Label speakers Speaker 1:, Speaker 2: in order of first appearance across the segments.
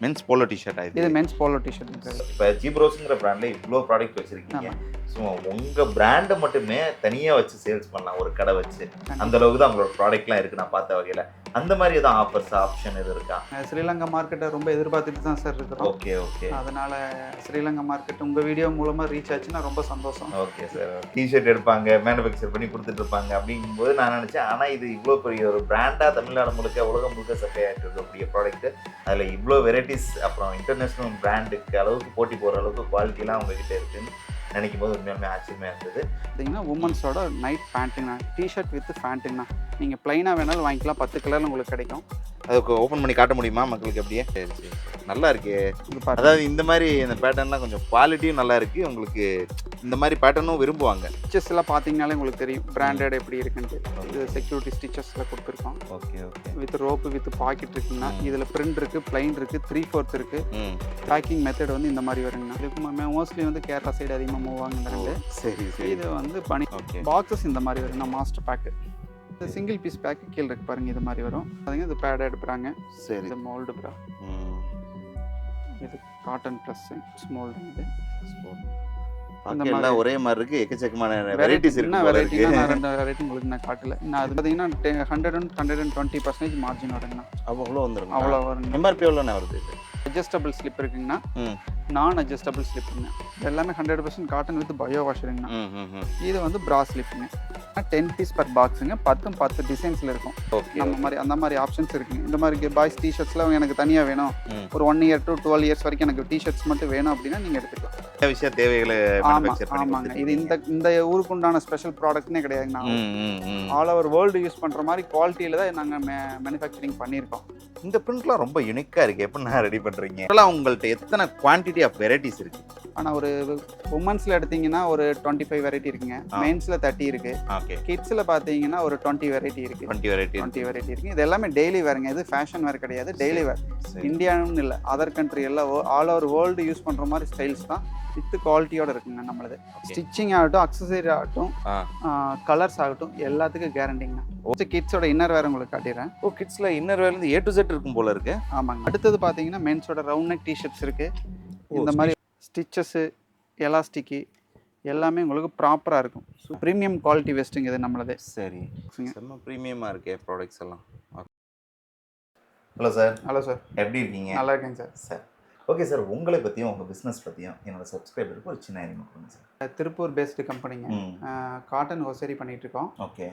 Speaker 1: Men's polo T shirt
Speaker 2: இது men's polo T shirt sir.
Speaker 1: இப்போ ஜீப்ரோஸ்ங்கிற பிராண்ட்ல இவ்வளோ ப்ராடக்ட் வச்சிருக்கீங்க. ஸோ உங்கள் பிராண்டை மட்டுமே தனியாக வச்சு சேல்ஸ் பண்ணலாம் ஒரு கடை வச்சு. அந்த அளவுக்கு தான் உங்களோட ப்ராடக்ட்லாம் இருக்குது நான் பார்த்த வகையில். அந்த மாதிரி எதாவது ஆஃபர்ஸ் ஆப்ஷன் எது இருக்கா?
Speaker 2: ஸ்ரீலங்கா மார்க்கெட்டை ரொம்ப எதிர்பார்த்துட்டு தான் சார் இருக்கிறோம்.
Speaker 1: ஓகே.
Speaker 2: அதனால் ஸ்ரீலங்கா மார்க்கெட் உங்கள் வீடியோ மூலமாக ரீச் ஆச்சுன்னா ரொம்ப சந்தோஷம்.
Speaker 1: Okay sir. டிஷர்ட் எடுப்பாங்க, மேனுஃபேக்சர் பண்ணி கொடுத்துட்டு இருப்பாங்க அப்படிங்கும்போது நான் நினச்சேன், ஆனால் இது இவ்வளோ பெரிய ஒரு பிராண்டாக தமிழ்நாடு முழுக்க உலகம் முழுக்க சப்ளை ஆகிட்டு இருக்கக்கூடிய ப்ராடக்ட்டு. அதில் இவ்வளோ வெரைட்டிஸ், அப்புறம் இன்டர்நேஷ்னல் பிராண்டுக்கு அளவுக்கு போட்டி போகிற அளவுக்கு குவாலிட்டிலாம் உங்ககிட்ட இருக்குன்னு நினைக்கும் போது உண்மையுமே ஆச்சரியமாக இருந்தது.
Speaker 2: பார்த்தீங்கன்னா உமன்ஸோட நைட் பேண்ட்டுங்கண்ணா, டிஷர்ட் வித் பேண்ட்டுங்கண்ணா. நீங்கள் ப்ளைனாக வேணாலும் வாங்கிக்கலாம், 10 கலரில் உங்களுக்கு கிடைக்கும்.
Speaker 1: அதுக்கு ஓப்பன் பண்ணி காட்ட முடியுமா மக்களுக்கு? அப்படியே சரி நல்லா இருக்கு. அதாவது இந்த மாதிரி இந்த பேட்டர்ன்லாம் கொஞ்சம் குவாலிட்டியும் நல்லா இருக்குது. உங்களுக்கு இந்த மாதிரி பேட்டர்னும் விரும்புவாங்க.
Speaker 2: ஸ்டிச்சஸ் எல்லாம் பார்த்தீங்கனாலே உங்களுக்கு தெரியும் பிராண்டட் எப்படி இருக்குன்ட்டு. இது செக்யூரிட்டி ஸ்டிச்சஸில் கொடுத்துருக்கோம்.
Speaker 1: Okay
Speaker 2: with rope with packet இருக்குங்கண்ணா. இதில் பிரிண்ட் இருக்குது, பிளைன் இருக்குது, 3/4 இருக்குது. பேக்கிங் மெத்தட் வந்து இந்த மாதிரி வருங்கண்ணா. இதுக்கு மோஸ்ட்லி வந்து கேரளா சைடு அதிகமாக மூவ் ஆகுங்க.
Speaker 1: சரி.
Speaker 2: இது வந்து பனி பாக்ஸஸ் இந்த மாதிரி வருங்கண்ணா. மாஸ்டர் பேக்கு, இந்த சிங்கிள் பீஸ் பேக்கு கீழே இருக்கு பாருங்க, இது மாதிரி வரும். அதுங்க இது பேட் எடுப்புறாங்க.
Speaker 1: சரி.
Speaker 2: இது மோல்டு ப்ரா. இது காட்டன் ப்ளஸ் ஸ்மோல்டு. இது
Speaker 1: அந்த மாதிரி ஒரே மாதிரி இருக்கு. எக்கச்சக்கமான வெரைட்டிஸ் இருக்கு.
Speaker 2: நான் 2 வெரைட்டி உங்களுக்கு நான் காட்டல. நான் அது பார்த்தீங்கன்னா 120% மார்ஜின் வருங்கண்ணா.
Speaker 1: அவ்வளோ வந்துடும்.
Speaker 2: அவ்வளோ வருங்க.
Speaker 1: எம்ஆர்பி எவ்வளோண்ணா வருது? இது
Speaker 2: அட்ஜஸ்டபிள் ஸ்லிப் இருக்குங்கண்ணா. நான் அட்ஜஸ்டபிள் ஸ்லிப்புங்க. எல்லாமே 100% காட்டன் வித் பயோ வாஷருங்கண்ணா. இது வந்து பிரா ஸ்லிப்புங்க. 10 பீஸ் பர் பாக்ஸுங்க. 10 டிசைன்ஸில் இருக்கும். நம்ம மாதிரி அந்த மாதிரி ஆப்ஷன்ஸ் இருக்குங்க. இந்த மாதிரி பாய்ஸ் டிஷர்ட்ஸ்லாம் எனக்கு தனியாக வேணும், ஒரு 1 year to 12 years வரைக்கும் எனக்கு டிஷர்ட்ஸ் மட்டும் வேணும் அப்படின்னா நீங்கள் எடுத்துக்கலாம்.
Speaker 1: விஷயம் தேவைகளை
Speaker 2: ஆமாங்க. இது இந்த ஊருக்கு உண்டான ஸ்பெஷல் ப்ராடக்ட்னே கிடையாதுங்கண்ணா. ஆல் ஓவர் வேர்ல்டு யூஸ் பண்ணுற மாதிரி குவாலிட்டியில் தான் நாங்கள் மேனுஃபேக்சரிங் பண்ணியிருக்கோம்.
Speaker 1: இந்த பிரிண்ட்லாம் ரொம்ப யூனிக்காக இருக்குது. எப்படின்னா ரெடி பண்ணுறீங்க? அதெல்லாம் உங்கள்கிட்ட எத்தனை குவான்டிட்டி ஆஃப் வெரைட்டிஸ் இருக்குது?
Speaker 2: ஆனால் ஒரு உமன்ஸில் எடுத்தீங்கன்னா ஒரு 25 வெரைட்டி இருக்குங்க. மென்ஸில் 30 இருக்குது.
Speaker 1: ஓகே.
Speaker 2: கிட்ஸில் பார்த்தீங்கன்னா ஒரு 20 வெரைட்டி இருக்குது. 20 வெரைட்டி இருக்குது. இது எல்லாமே டெய்லி வேறுங்க. இது ஃபேஷன் வேறு கிடையாது, டெய்லி வேர். இந்தியான்னு இல்லை, அதர் கண்ட்ரி எல்லாம் ஆல் ஓவர் வேர்ல்டு யூஸ் பண்ணுற மாதிரி ஸ்டைல்ஸ் தான் வித் குவாலிட்டியோட இருக்குங்க நம்மளது. ஸ்டிச்சிங் ஆகட்டும், அக்சசரி ஆகட்டும், கலர்ஸ் ஆகட்டும், எல்லாத்துக்கும் கேரண்டிங்கண்ணா. கிட்ஸோட இன்னர் வேர் உங்களுக்கு காட்டிடுறேன்.
Speaker 1: கிட்ஸில் இன்னர் வேர்லேருந்து A to Z இருக்கும் போல இருக்கு.
Speaker 2: ஆமாங்க. அடுத்தது பார்த்தீங்கன்னா மென்ஸோட ரவுண்ட் நெக் டிஷர்ட்ஸ் இருக்குது. இந்த மாதிரி ஸ்டிச்சஸ்ஸு, எலாஸ்டிக்கு எல்லாமே உங்களுக்கு ப்ராப்பராக இருக்கும். ப்ரீமியம் குவாலிட்டி வெஸ்ட்டுங்க இது நம்மளது.
Speaker 1: சரி, செம்ம ப்ரீமியமாக இருக்கே ப்ராடக்ட்ஸ் எல்லாம். Hello sir.
Speaker 2: ஹலோ சார்,
Speaker 1: எப்படி இருக்கீங்க?
Speaker 2: நல்லா இருக்கேங்க சார்.
Speaker 1: சார் ஓகே சார், உங்களை பற்றியும் உங்கள் பிஸ்னஸ் பற்றியும் என்னோடய சப்ஸ்கிரைபருக்கு ஒரு சின்ன அறிமுகம் கொடுங்க சார்.
Speaker 2: திருப்பூர் பேஸ்டு கம்பெனிங்க. காட்டன் ஹோசரி பண்ணிகிட்டு இருக்கோம்.
Speaker 1: ஓகே.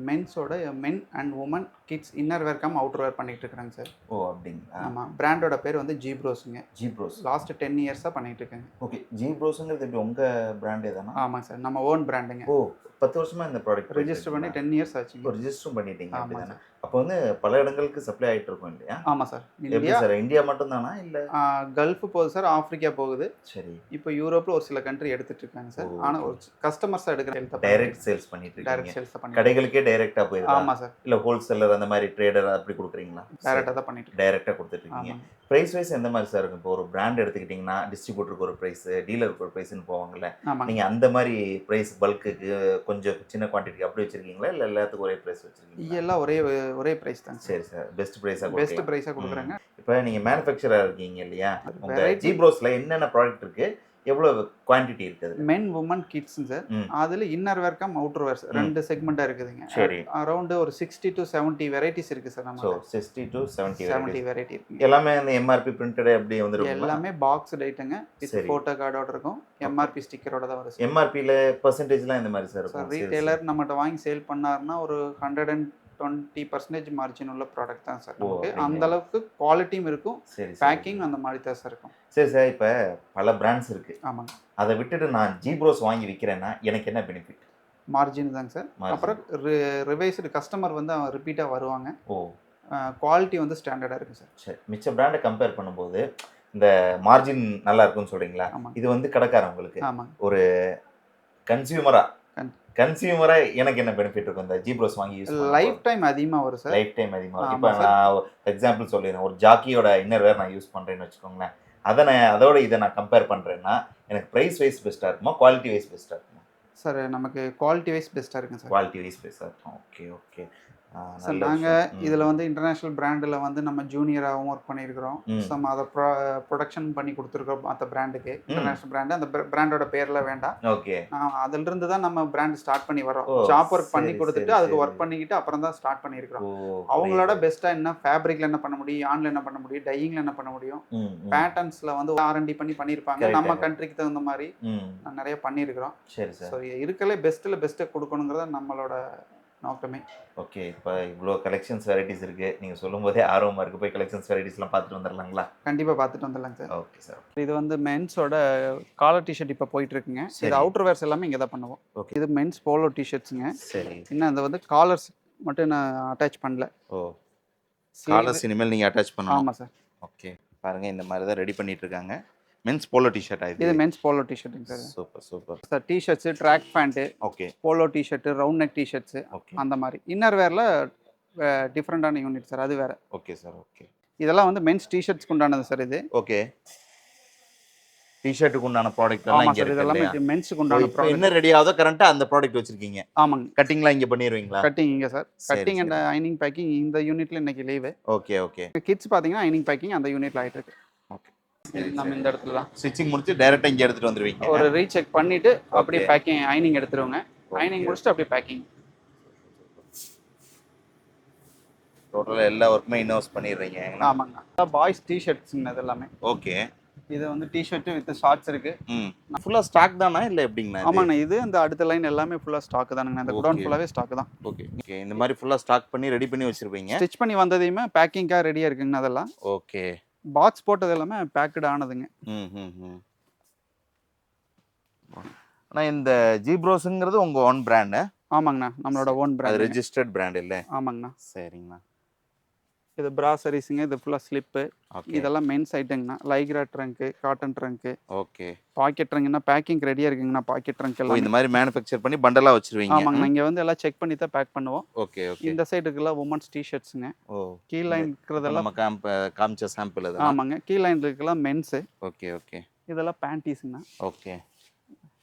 Speaker 2: மென்ஸோட men and women kids inner wear cum outer wear பண்ணிகிட்டு இருக்கிறாங்க சார்.
Speaker 1: ஓ அப்படிங்களா?
Speaker 2: ஆமாம். பிராண்டோட பேர் வந்து ஜீப்ரோஸுங்க.
Speaker 1: ஜீப்ரோஸ்
Speaker 2: லாஸ்ட் 10 இயர்ஸாக பண்ணிகிட்டு இருக்கேங்க.
Speaker 1: ஓகே. ஜீப்ரோஸுங்கிறது எப்படி உங்கள் பிராண்டே தானே?
Speaker 2: ஆமாங்க சார், நம்ம ஓன் பிராண்டுங்க.
Speaker 1: ஓ 10 வருஷமாக இந்த ப்ராடக்ட்
Speaker 2: ரெஜிஸ்டர் பண்ணி 10 இயர்ஸ் ஆச்சுங்க.
Speaker 1: ரெஜிஸ்டரும் பண்ணிட்டீங்க அப்படி தானே? அப்போ வந்து பல இடங்களுக்கு சப்ளை ஆகிட்டு இருக்கும் இல்லையா?
Speaker 2: ஆமாம் சார்.
Speaker 1: இந்தியா சார், இந்தியா மட்டும் தானா இல்லை
Speaker 2: கல்ஃப் போகுது சார், ஆஃப்ரிக்கா போகுது.
Speaker 1: சரி.
Speaker 2: இப்போ யூரோப்பில் ஒரு சில கண்ட்ரி எடுத்துட்டு இருக்காங்க சார். ஆனால் ஒரு கஸ்டமர்ஸாக எடுக்கிற
Speaker 1: டைரக்ட் சேல்ஸ் பண்ணிட்டு இருக்காங்க.
Speaker 2: டைரக்ட் சேல்ஸ் பண்ணி
Speaker 1: கடைகளுக்கே டைரக்டாக போயிடுது.
Speaker 2: ஆமாம் சார்.
Speaker 1: இல்லை ஹோல்சேலர் அந்த மாதிரி ட்ரேடர் அப்படி கொடுக்குறீங்களா?
Speaker 2: டைரக்டாக தான் பண்ணிட்டு
Speaker 1: டைரக்டாக கொடுத்துட்டு இருக்கீங்க. ப்ரைஸ் வைஸ் எந்த மாதிரி சார் இருக்கும்? இப்போ ஒரு பிராண்ட் எடுத்துக்கிட்டிங்கன்னா டிஸ்ட்ரிபியூட்டருக்கு ஒரு ப்ரைஸ், டீலருக்கு ஒரு ப்ரைஸ்ன்னு போவாங்கல்ல. நீங்கள் அந்த மாதிரி ப்ரைஸ் பல்க்குக்கு கொஞ்சம் சின்ன குவான்டிட்டி அப்படி வச்சுருக்கீங்களா இல்லை எல்லாத்துக்கும் ஒரே ப்ரைஸ் வச்சுருக்கீங்க?
Speaker 2: எல்லாம் ஒரே ப்ரைஸ் தான்.
Speaker 1: சரி சார், பெஸ்ட் ப்ரைஸாக
Speaker 2: கொடுக்குறாங்க.
Speaker 1: இப்போ நீங்கள் மேனுஃபேக்சராக இருக்கீங்க இல்லையா? உங்கள் ஜீப்ரோஸில் என்னென்ன ப்ராடக்ட் இருக்குது, எவ்வளோ குவான்டிட்டி இருக்குது?
Speaker 2: மென் உமன் கிட்ஸுங்க சார். அதில் இன்னர் வேர் கம் அவுட்டர் வேர் 2 செக்மெண்ட்டாக இருக்குதுங்க.
Speaker 1: சரி.
Speaker 2: அரௌண்ட் ஒரு 60 to 70 வெரைட்டிஸ் இருக்குது சார். நம்ம
Speaker 1: 60 to 70
Speaker 2: வெரைட்டி இருக்குங்க.
Speaker 1: எல்லாமே அந்த எம்ஆர்பி பிரிண்டட் அப்படி வந்துடும்.
Speaker 2: எல்லாமே பாக்ஸ் ஐட்டங்க வித் ஃபோட்டோ கார்டோட இருக்கும். எம்ஆர்பி ஸ்டிக்கரோட தான் வரும்.
Speaker 1: எம்ஆர்பியில் பர்சன்டேஜ்லாம் இந்த மாதிரி சார் இருக்கும்?
Speaker 2: ரீட்டைலர் நம்மகிட்ட வாங்கி சேல் பண்ணாருன்னா ஒரு 120% மார்ஜின் உள்ள ப்ராடக்ட் தான் சார் நமக்கு. அந்த அளவுக்கு குவாலிட்டியும் இருக்கும், பேக்கிங் அந்த மாதிரி தான் சார் இருக்கும்.
Speaker 1: சரி சார், இப்போ பல பிராண்ட்ஸ் இருக்குது.
Speaker 2: ஆமாங்க.
Speaker 1: அதை விட்டுட்டு நான் ஜீப்ரோஸ் வாங்கி விற்கிறேன்னா எனக்கு என்ன பெனிஃபிட்?
Speaker 2: மார்ஜின் தாங்க சார். அப்புறம் ரிவைஸ்டு கஸ்டமர் வந்து ரிப்பீட்டாக வருவாங்க.
Speaker 1: ஓ.
Speaker 2: குவாலிட்டி வந்து ஸ்டாண்டர்டாக இருக்குது சார்.
Speaker 1: சரி, மிச்ச பிராண்டை கம்பேர் பண்ணும்போது இந்த மார்ஜின் நல்லா இருக்குன்னு சொல்கிறீங்களா? இது வந்து கடைக்காரங்களுக்கு.
Speaker 2: ஆமாங்க. ஒரு
Speaker 1: கன்சியூமரா எனக்கு என்ன பெனிஃபிட் இருக்கும் இந்த ஜீப்ரோஸ் வாங்கி யூஸ் பண்ணா?
Speaker 2: லைஃப் டைம் அதிகமாக வரும் சார்.
Speaker 1: லைஃப் டைம் அதிகமாக வரும். இப்போ நான் எக்ஸாம்பிள் சொல்லிடுறேன். ஒரு ஜாக்கியோட இன்னர் வேர் நான் யூஸ் பண்ணுறேன்னு வச்சுக்கோங்களேன். அதோட இதை நான் கம்பேர் பண்ணுறேன்னா எனக்கு ப்ரைஸ் வைஸ் பெஸ்ட்டாக இருக்குமா, குவாலிட்டி வைஸ் பெஸ்ட்டாக இருக்குமா?
Speaker 2: சார் நமக்கு குவாலிட்டி வைஸ் பெஸ்ட்டாக இருக்குங்க சார்.
Speaker 1: குவாலிட்டி வைஸ் பெஸ்ட்டாக இருக்கும். ஓகே.
Speaker 2: சார் நாங்கள் இதில் வந்து இன்டர்நேஷ்னல் பிராண்டில் வந்து நம்ம ஜூனியராகவும் ஒர்க் பண்ணியிருக்கிறோம். சம் அதை ப்ரொடக்ஷன் பண்ணி கொடுத்துருக்கோம் மற்ற பிராண்டுக்கு. இன்டர்நேஷ்னல் பிராண்டு அந்த பிராண்டோட பேரில் வேண்டாம்.
Speaker 1: ஓகே.
Speaker 2: அதிலிருந்து தான் நம்ம பிராண்ட் ஸ்டார்ட் பண்ணி வரோம். ஜாப் ஒர்க் பண்ணி கொடுத்துட்டு அதுக்கு ஒர்க் பண்ணிக்கிட்டு அப்புறம் தான் ஸ்டார்ட் பண்ணியிருக்கிறோம். அவங்களோட பெஸ்ட்டாக என்ன ஃபேப்ரிக்கில் என்ன பண்ண முடியும், யானில் என்ன பண்ண முடியும், டையிங்கில் என்ன பண்ண முடியும், பேட்டர்ன்ஸில் வந்து R&D பண்ணியிருப்பாங்க. நம்ம கண்ட்ரிக்கு தகுந்த மாதிரி நிறைய பண்ணியிருக்கிறோம்.
Speaker 1: சரி சார்.
Speaker 2: ஸோ இருக்கலே பெஸ்ட்டில் பெஸ்ட்டை கொடுக்கணுங்கிறத நம்மளோட நோக்கமே.
Speaker 1: ஓகே. இப்போ இவ்வளோ கலெக்ஷன்ஸ் வெரைட்டிஸ் இருக்குது, நீங்கள் சொல்லும் போதே ஆர்வமாக இருக்குது. போய் கலெக்ஷன்ஸ் வெரைட்டிஸ்லாம் பார்த்துட்டு வந்துடலாங்களா?
Speaker 2: கண்டிப்பாக பார்த்துட்டு வந்துடலாங்க சார்.
Speaker 1: Okay sir.
Speaker 2: இது வந்து மென்ஸோட காலர் டிஷர்ட் இப்போ போயிட்டு இருக்குங்க. இது அவுட்டர் வேர்ஸ் எல்லாமே இங்கே தான் பண்ணுவோம்.
Speaker 1: ஓகே.
Speaker 2: இது மென்ஸ் போலோ டிஷர்ட்ஸுங்க.
Speaker 1: சரி.
Speaker 2: இன்னும் அது வந்து காலர்ஸ் மட்டும் நான் அட்டாச் பண்ணல.
Speaker 1: ஓ, காலர்ஸ் இனிமேல் நீங்கள் அட்டாச் பண்ணணும்.
Speaker 2: ஆமாம் சார்.
Speaker 1: ஓகே. பாருங்கள், இந்த மாதிரி தான் ரெடி பண்ணிட்டு இருக்காங்க. மென்ஸ் போலோ டிஷர்ட் ஆயிடுது.
Speaker 2: இது மென்ஸ் போலோ டிஷர்ட்டுங்க sir.
Speaker 1: Super super
Speaker 2: sir. T-shirts, track pant,
Speaker 1: okay,
Speaker 2: polo T-shirt, round neck T-shirts,
Speaker 1: okay,
Speaker 2: அந்த மாதிரி. இன்னர் வேர்ல டிஃப்ரெண்டான யூனிட் சார், அது வேற.
Speaker 1: Okay sir. ஓகே.
Speaker 2: இதெல்லாம் வந்து மென்ஸ் டிஷர்ட்ஸ்க்கு உண்டானது சார். இது
Speaker 1: ஓகே. டிஷர்ட்டுக்கு உண்டான ப்ராடக்ட் எல்லாம் இங்க இருக்கு.
Speaker 2: இதெல்லாம் மென்ஸ்க்கு உண்டான ப்ராடக்ட்.
Speaker 1: என்ன ரெடி ஆகுதோ கரண்டா அந்த ப்ராடக்ட் வச்சிருக்கீங்க.
Speaker 2: ஆமாங்க.
Speaker 1: கட்டிங்லாம் இங்க பண்ணிடுவீங்களா?
Speaker 2: கட்டிங் இங்க சார். கட்டிங் அண்ட் ஐனிங் பேக்கிங் இந்த யூனிட்ல இன்னைக்கு லீவு.
Speaker 1: Okay okay.
Speaker 2: கிட்ஸ் பாத்தீங்கன்னா ஐனிங் பேக்கிங் அந்த யூனிட்ல ஆயிட்டு இருக்கு. ஓகே. நம்ம இந்த இடத்துல தான்
Speaker 1: ஸ்டிச்சிங் முடிச்சு டைரக்டா இங்க எடுத்துட்டு வந்துருவீங்க.
Speaker 2: ஒரு ரீசெக் பண்ணிட்டு அப்படியே பேக்கிங் ஐனிங் எடுத்துருவாங்க. ஐனிங் முடிச்சிட்டு அப்படியே பேக்கிங்.
Speaker 1: டோட்டலா எல்லா வர்க்குமே இன்ஹவுஸ் பண்ணிடுறீங்க.
Speaker 2: ஆமாங்க. பாய்ஸ் டி-ஷர்ட்ஸ் இது எல்லாமே.
Speaker 1: ஓகே.
Speaker 2: இது வந்து டி-ஷர்ட் வித் ஷார்ட்ஸ் இருக்கு.
Speaker 1: ஃபுல்லா ஸ்டாக் தானா இல்ல எப்படிங்கண்ணா?
Speaker 2: ஆமாங்க. இது அந்த அடுத்த லைன் எல்லாமே ஃபுல்லா ஸ்டாக் தானுங்க. இந்த குடோன் ஃபுல்லாவே ஸ்டாக் தான்.
Speaker 1: Okay okay. இந்த மாதிரி ஃபுல்லா ஸ்டாக் பண்ணி ரெடி பண்ணி வச்சிருப்பீங்க.
Speaker 2: ஸ்டிச் பண்ணி வந்ததையுமே பேக்கிங்கா ரெடியா இருக்குங்க அதெல்லாம்.
Speaker 1: ஓகே.
Speaker 2: பாக்ஸ் போட்டது எல்லாமே பேக்டு ஆனதுங்க.
Speaker 1: ஆனா இந்த ஜீப்ரோஸ்ங்கிறது உங்க ஓன் பிராண்ட்?
Speaker 2: ஆமாங்கண்ணா, நம்மளோட ஓன் பிராண்ட்.
Speaker 1: அது ரெஜிஸ்டர்ட் பிராண்ட் இல்ல?
Speaker 2: ஆமாங்கண்ணா.
Speaker 1: சரிங்கண்ணா.
Speaker 2: இது பிராசரிஸ்ங்க. இது ஃபுல்லா ஸ்லிப்பு. இதெல்லாம் மென்ஸ் ஐட்டங்கண்ணா. Lycra trunk, cotton trunk.
Speaker 1: Okay.
Speaker 2: Packet ட்ரங்க்னா பேக்கிங் ரெடியா இருக்குங்கண்ணா. பாக்கெட் ட்ரங்க் எல்லாம்
Speaker 1: இந்த மாதிரி மேனுஃபேக்சர் பண்ணி பண்டலா வச்சிருவீங்க.
Speaker 2: ஆமாங்கண்ணா. இங்க வந்து எல்லாம் செக் பண்ணி தான் பேக் பண்ணுவோம்.
Speaker 1: Okay okay.
Speaker 2: இந்த சைடுக்குள்ள வுமன்ஸ் டி-ஷர்ட்ஸ்ங்க.
Speaker 1: ஓ,
Speaker 2: கீழ லைன் இருக்குறதெல்லாம்
Speaker 1: நம்ம காமிச்ச சாம்பிள் அது.
Speaker 2: ஆமாங்க. கீழ லைன் இருக்குலாம் மென்ஸ்.
Speaker 1: Okay okay.
Speaker 2: இதெல்லாம் பேண்டீஸ்ங்கண்ணா.
Speaker 1: ஓகே.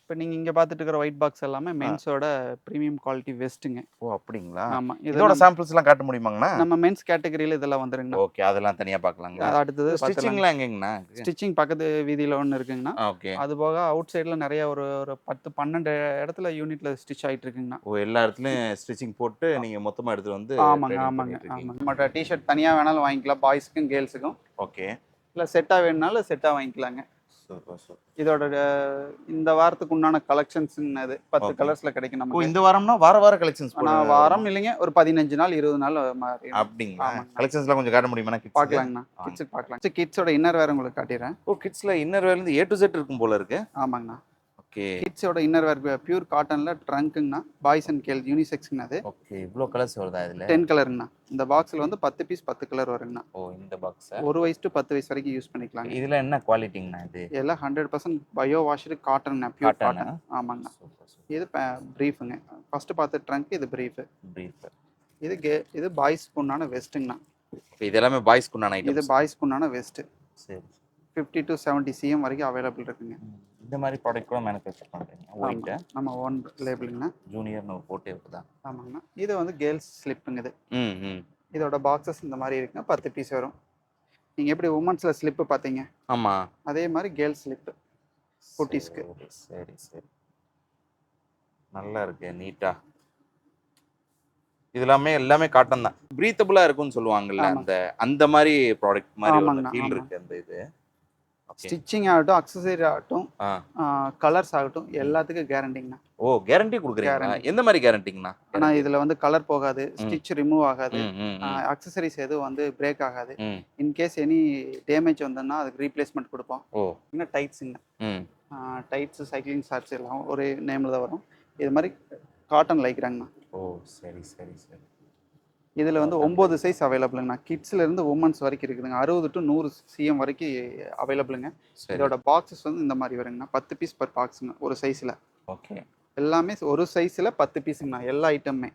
Speaker 2: இப்போ நீங்க இங்க பார்த்துட்டு இருக்கிற ஒயிட் பாக்ஸ் எல்லாமே மென்ஸோட பிரீமியம் குவாலிட்டி வெஸ்ட்டுங்க.
Speaker 1: ஓ, அப்படிங்களா?
Speaker 2: ஆமா.
Speaker 1: இதோட சாம்பிள்ஸ் எல்லாம் காட்ட முடியுமாங்கண்ணா?
Speaker 2: நம்ம மென்ஸ் கேட்டகரியில இதெல்லாம் வந்துருங்கண்ணா.
Speaker 1: ஓகே. அதெல்லாம் தனியா பார்க்கலாங்களா?
Speaker 2: அடுத்தது
Speaker 1: ஸ்டிச்சிங்லாம் எங்கங்கண்ணா?
Speaker 2: ஸ்டிச்சிங் பக்கத்து வீதியில ஒன்று இருக்குங்கண்ணா.
Speaker 1: ஓகே.
Speaker 2: அது போக அவுட் சைடில் நிறைய ஒரு 10-12 இடத்துல யூனிட்ல ஸ்டிச் ஆயிட்டு இருக்குங்கண்ணா.
Speaker 1: ஓ, எல்லா இடத்துலயும் ஸ்டிச்சிங் போட்டு நீங்க மொத்தமா எடுத்துட்டு வந்து.
Speaker 2: ஆமாங்க ஆமாங்க ஆமாங்க. மற்ற டிஷர்ட் தனியா வேணாலும் வாங்கிக்கலாம், பாய்ஸ்க்கும் கேர்ள்ஸுக்கும்.
Speaker 1: ஓகே.
Speaker 2: இல்லை செட்டாக வேணுனாலும் செட்டாக வாங்கிக்கலாங்க.
Speaker 1: Super super.
Speaker 2: இதோட இந்த வாரத்துக்கு உண்டான கலெக்ஷன்ஸ் 10 கலர்ஸ்ல கிடைக்கும் நமக்கு.
Speaker 1: இந்த வாரம்னா வார கலெக்ஷன்ஸ் போடுங்க.
Speaker 2: வாரம் இல்லைங்க, ஒரு 15 நாள் 20 நாள் மாறி.
Speaker 1: அப்படிங்களா? கலெக்ஷன்ஸ்லாம் கொஞ்சம் காட்ட முடியுமா?
Speaker 2: பார்க்கலாங்கண்ணா. கிட்ஸுக்கு பார்க்கலாம். கிட்ஸோட இன்னர் வேர் உங்களுக்கு காட்டிடுறேன்.
Speaker 1: ஓ, கிட்ஸ்ல இன்னர் வேர்ல இருந்து A to Z இருக்கும் போல இருக்கு.
Speaker 2: ஆமாங்கண்ணா.
Speaker 1: ஓகே.
Speaker 2: கிட்ஸோட இன்னர் வேர் பியூர் காட்டன்ல ட்ரங்க்குங்கண்ணா. பாய்ஸ் அண்ட் கேர்ள்ஸ் யூனிசெக்ஸ்ங்க. அது
Speaker 1: ஓகே. இவ்ளோ கலர்ஸ் வருதா இதுல?
Speaker 2: 10 கலருங்கண்ணா. இந்த பாக்ஸ்ல வந்து 10 பீஸ் 10 கலர் வருங்கண்ணா.
Speaker 1: ஓ, இந்த பாக்ஸ்
Speaker 2: 1 வயசு டு 10 வயசு வரைக்கும் யூஸ் பண்ணிக்கலாம்.
Speaker 1: இதுல என்ன குவாலிட்டிங்கண்ணா இது?
Speaker 2: எல்லாம் 100% பயோ வாஷ்டு காட்டன்ங்க. Pure cotton. ஆமாங்கண்ணா. இது பிரீஃப்ங்க. ஃபர்ஸ்ட் பார்த்த ட்ரங்க், இது பிரீஃப். இது பாய்ஸ்க்கு உண்டான வெஸ்ட்டுங்கண்ணா.
Speaker 1: இது எல்லாமே பாய்ஸ்க்கு உண்டான ஐட்டம்ஸ்.
Speaker 2: இது பாய்ஸ்க்கு உண்டான வெஸ்ட்.
Speaker 1: சரி.
Speaker 2: 50 to 70 cm வரைக்கும் அவைலபிள் இருக்குங்க.
Speaker 1: இந்த மாதிரி ப்ராடக்ட் கூட மேனுஃபேக்சர் பண்றீங்க? ஒயிட்
Speaker 2: நம்ம ஓன் லேபிள்ங்கண்ணா.
Speaker 1: ஜூனியர்னு போட்டே இருக்குதா?
Speaker 2: ஆமாங்கண்ணா. இது வந்து கேர்ள்ஸ் ஸ்லிப்புங்க. இது இதோட பாக்ஸஸ் இந்த மாதிரி இருக்குங்க. 10 பீஸ் வரும். நீங்க எப்படி உமன்ஸ்ல ஸ்லிப்பு பார்த்தீங்க?
Speaker 1: ஆமா.
Speaker 2: அதே மாதிரி கேர்ள்ஸ் ஸ்லிப் குட்டீஸ்க்கு.
Speaker 1: சரி சரி. நல்லா இருக்கு, நீட்டா. இது எல்லாமே காட்டன் தான். பிரீத்தபிளா இருக்கும்னு சொல்லுவாங்கல்ல, அந்த மாதிரி ப்ராடக்ட் மாதிரி ஒரு ஃபீல் இருக்கு அந்த இது.
Speaker 2: ஸ்டிச்சிங் ஆகட்டும், அக்சசரி ஆகட்டும், கலர்ஸ் ஆகட்டும், எல்லாத்துக்கும் கேரண்டிங்கண்ணா.
Speaker 1: ஓ, கேரண்டி கொடுக்குறீங்களா? எந்த மாதிரி கேரண்டிங்கண்ணா?
Speaker 2: ஆனா இதுல வந்து கலர் போகாது, ஸ்டிச் ரிமூவ் ஆகாது, அக்சசரிஸ் எதுவும் வந்து பிரேக் ஆகாது. இன்கேஸ் எனி டேமேஜ் வந்ததுன்னா அதுக்கு ரீப்ளேஸ்மெண்ட் கொடுப்போம்.
Speaker 1: ஓ,
Speaker 2: இன்னும் டைட்ஸுங்க. டைட்ஸ், சைக்கிளிங் ஷார்ட்ஸ் எல்லாம் ஒரே நேமில் தான் வரும். இது மாதிரி காட்டன் லைக்கிறாங்கண்ணா.
Speaker 1: ஓ, சரி சரி சரி.
Speaker 2: இதில் வந்து 9 சைஸ் அவைலபிளுங்கண்ணா. கிட்ஸ்லேருந்து உமன்ஸ் வரைக்கும் இருக்குதுங்க. 60 to 100 cm வரைக்கும் அவைலபிளுங்க. இதோட பாக்ஸஸ் வந்து இந்த மாதிரி வருங்கண்ணா. 10 பீஸ் பர் பாக்ஸுங்க ஒரு சைஸில்.
Speaker 1: ஓகே.
Speaker 2: எல்லாமே ஒரு சைஸில் 10 பீஸுங்கண்ணா. எல்லா ஐட்டமே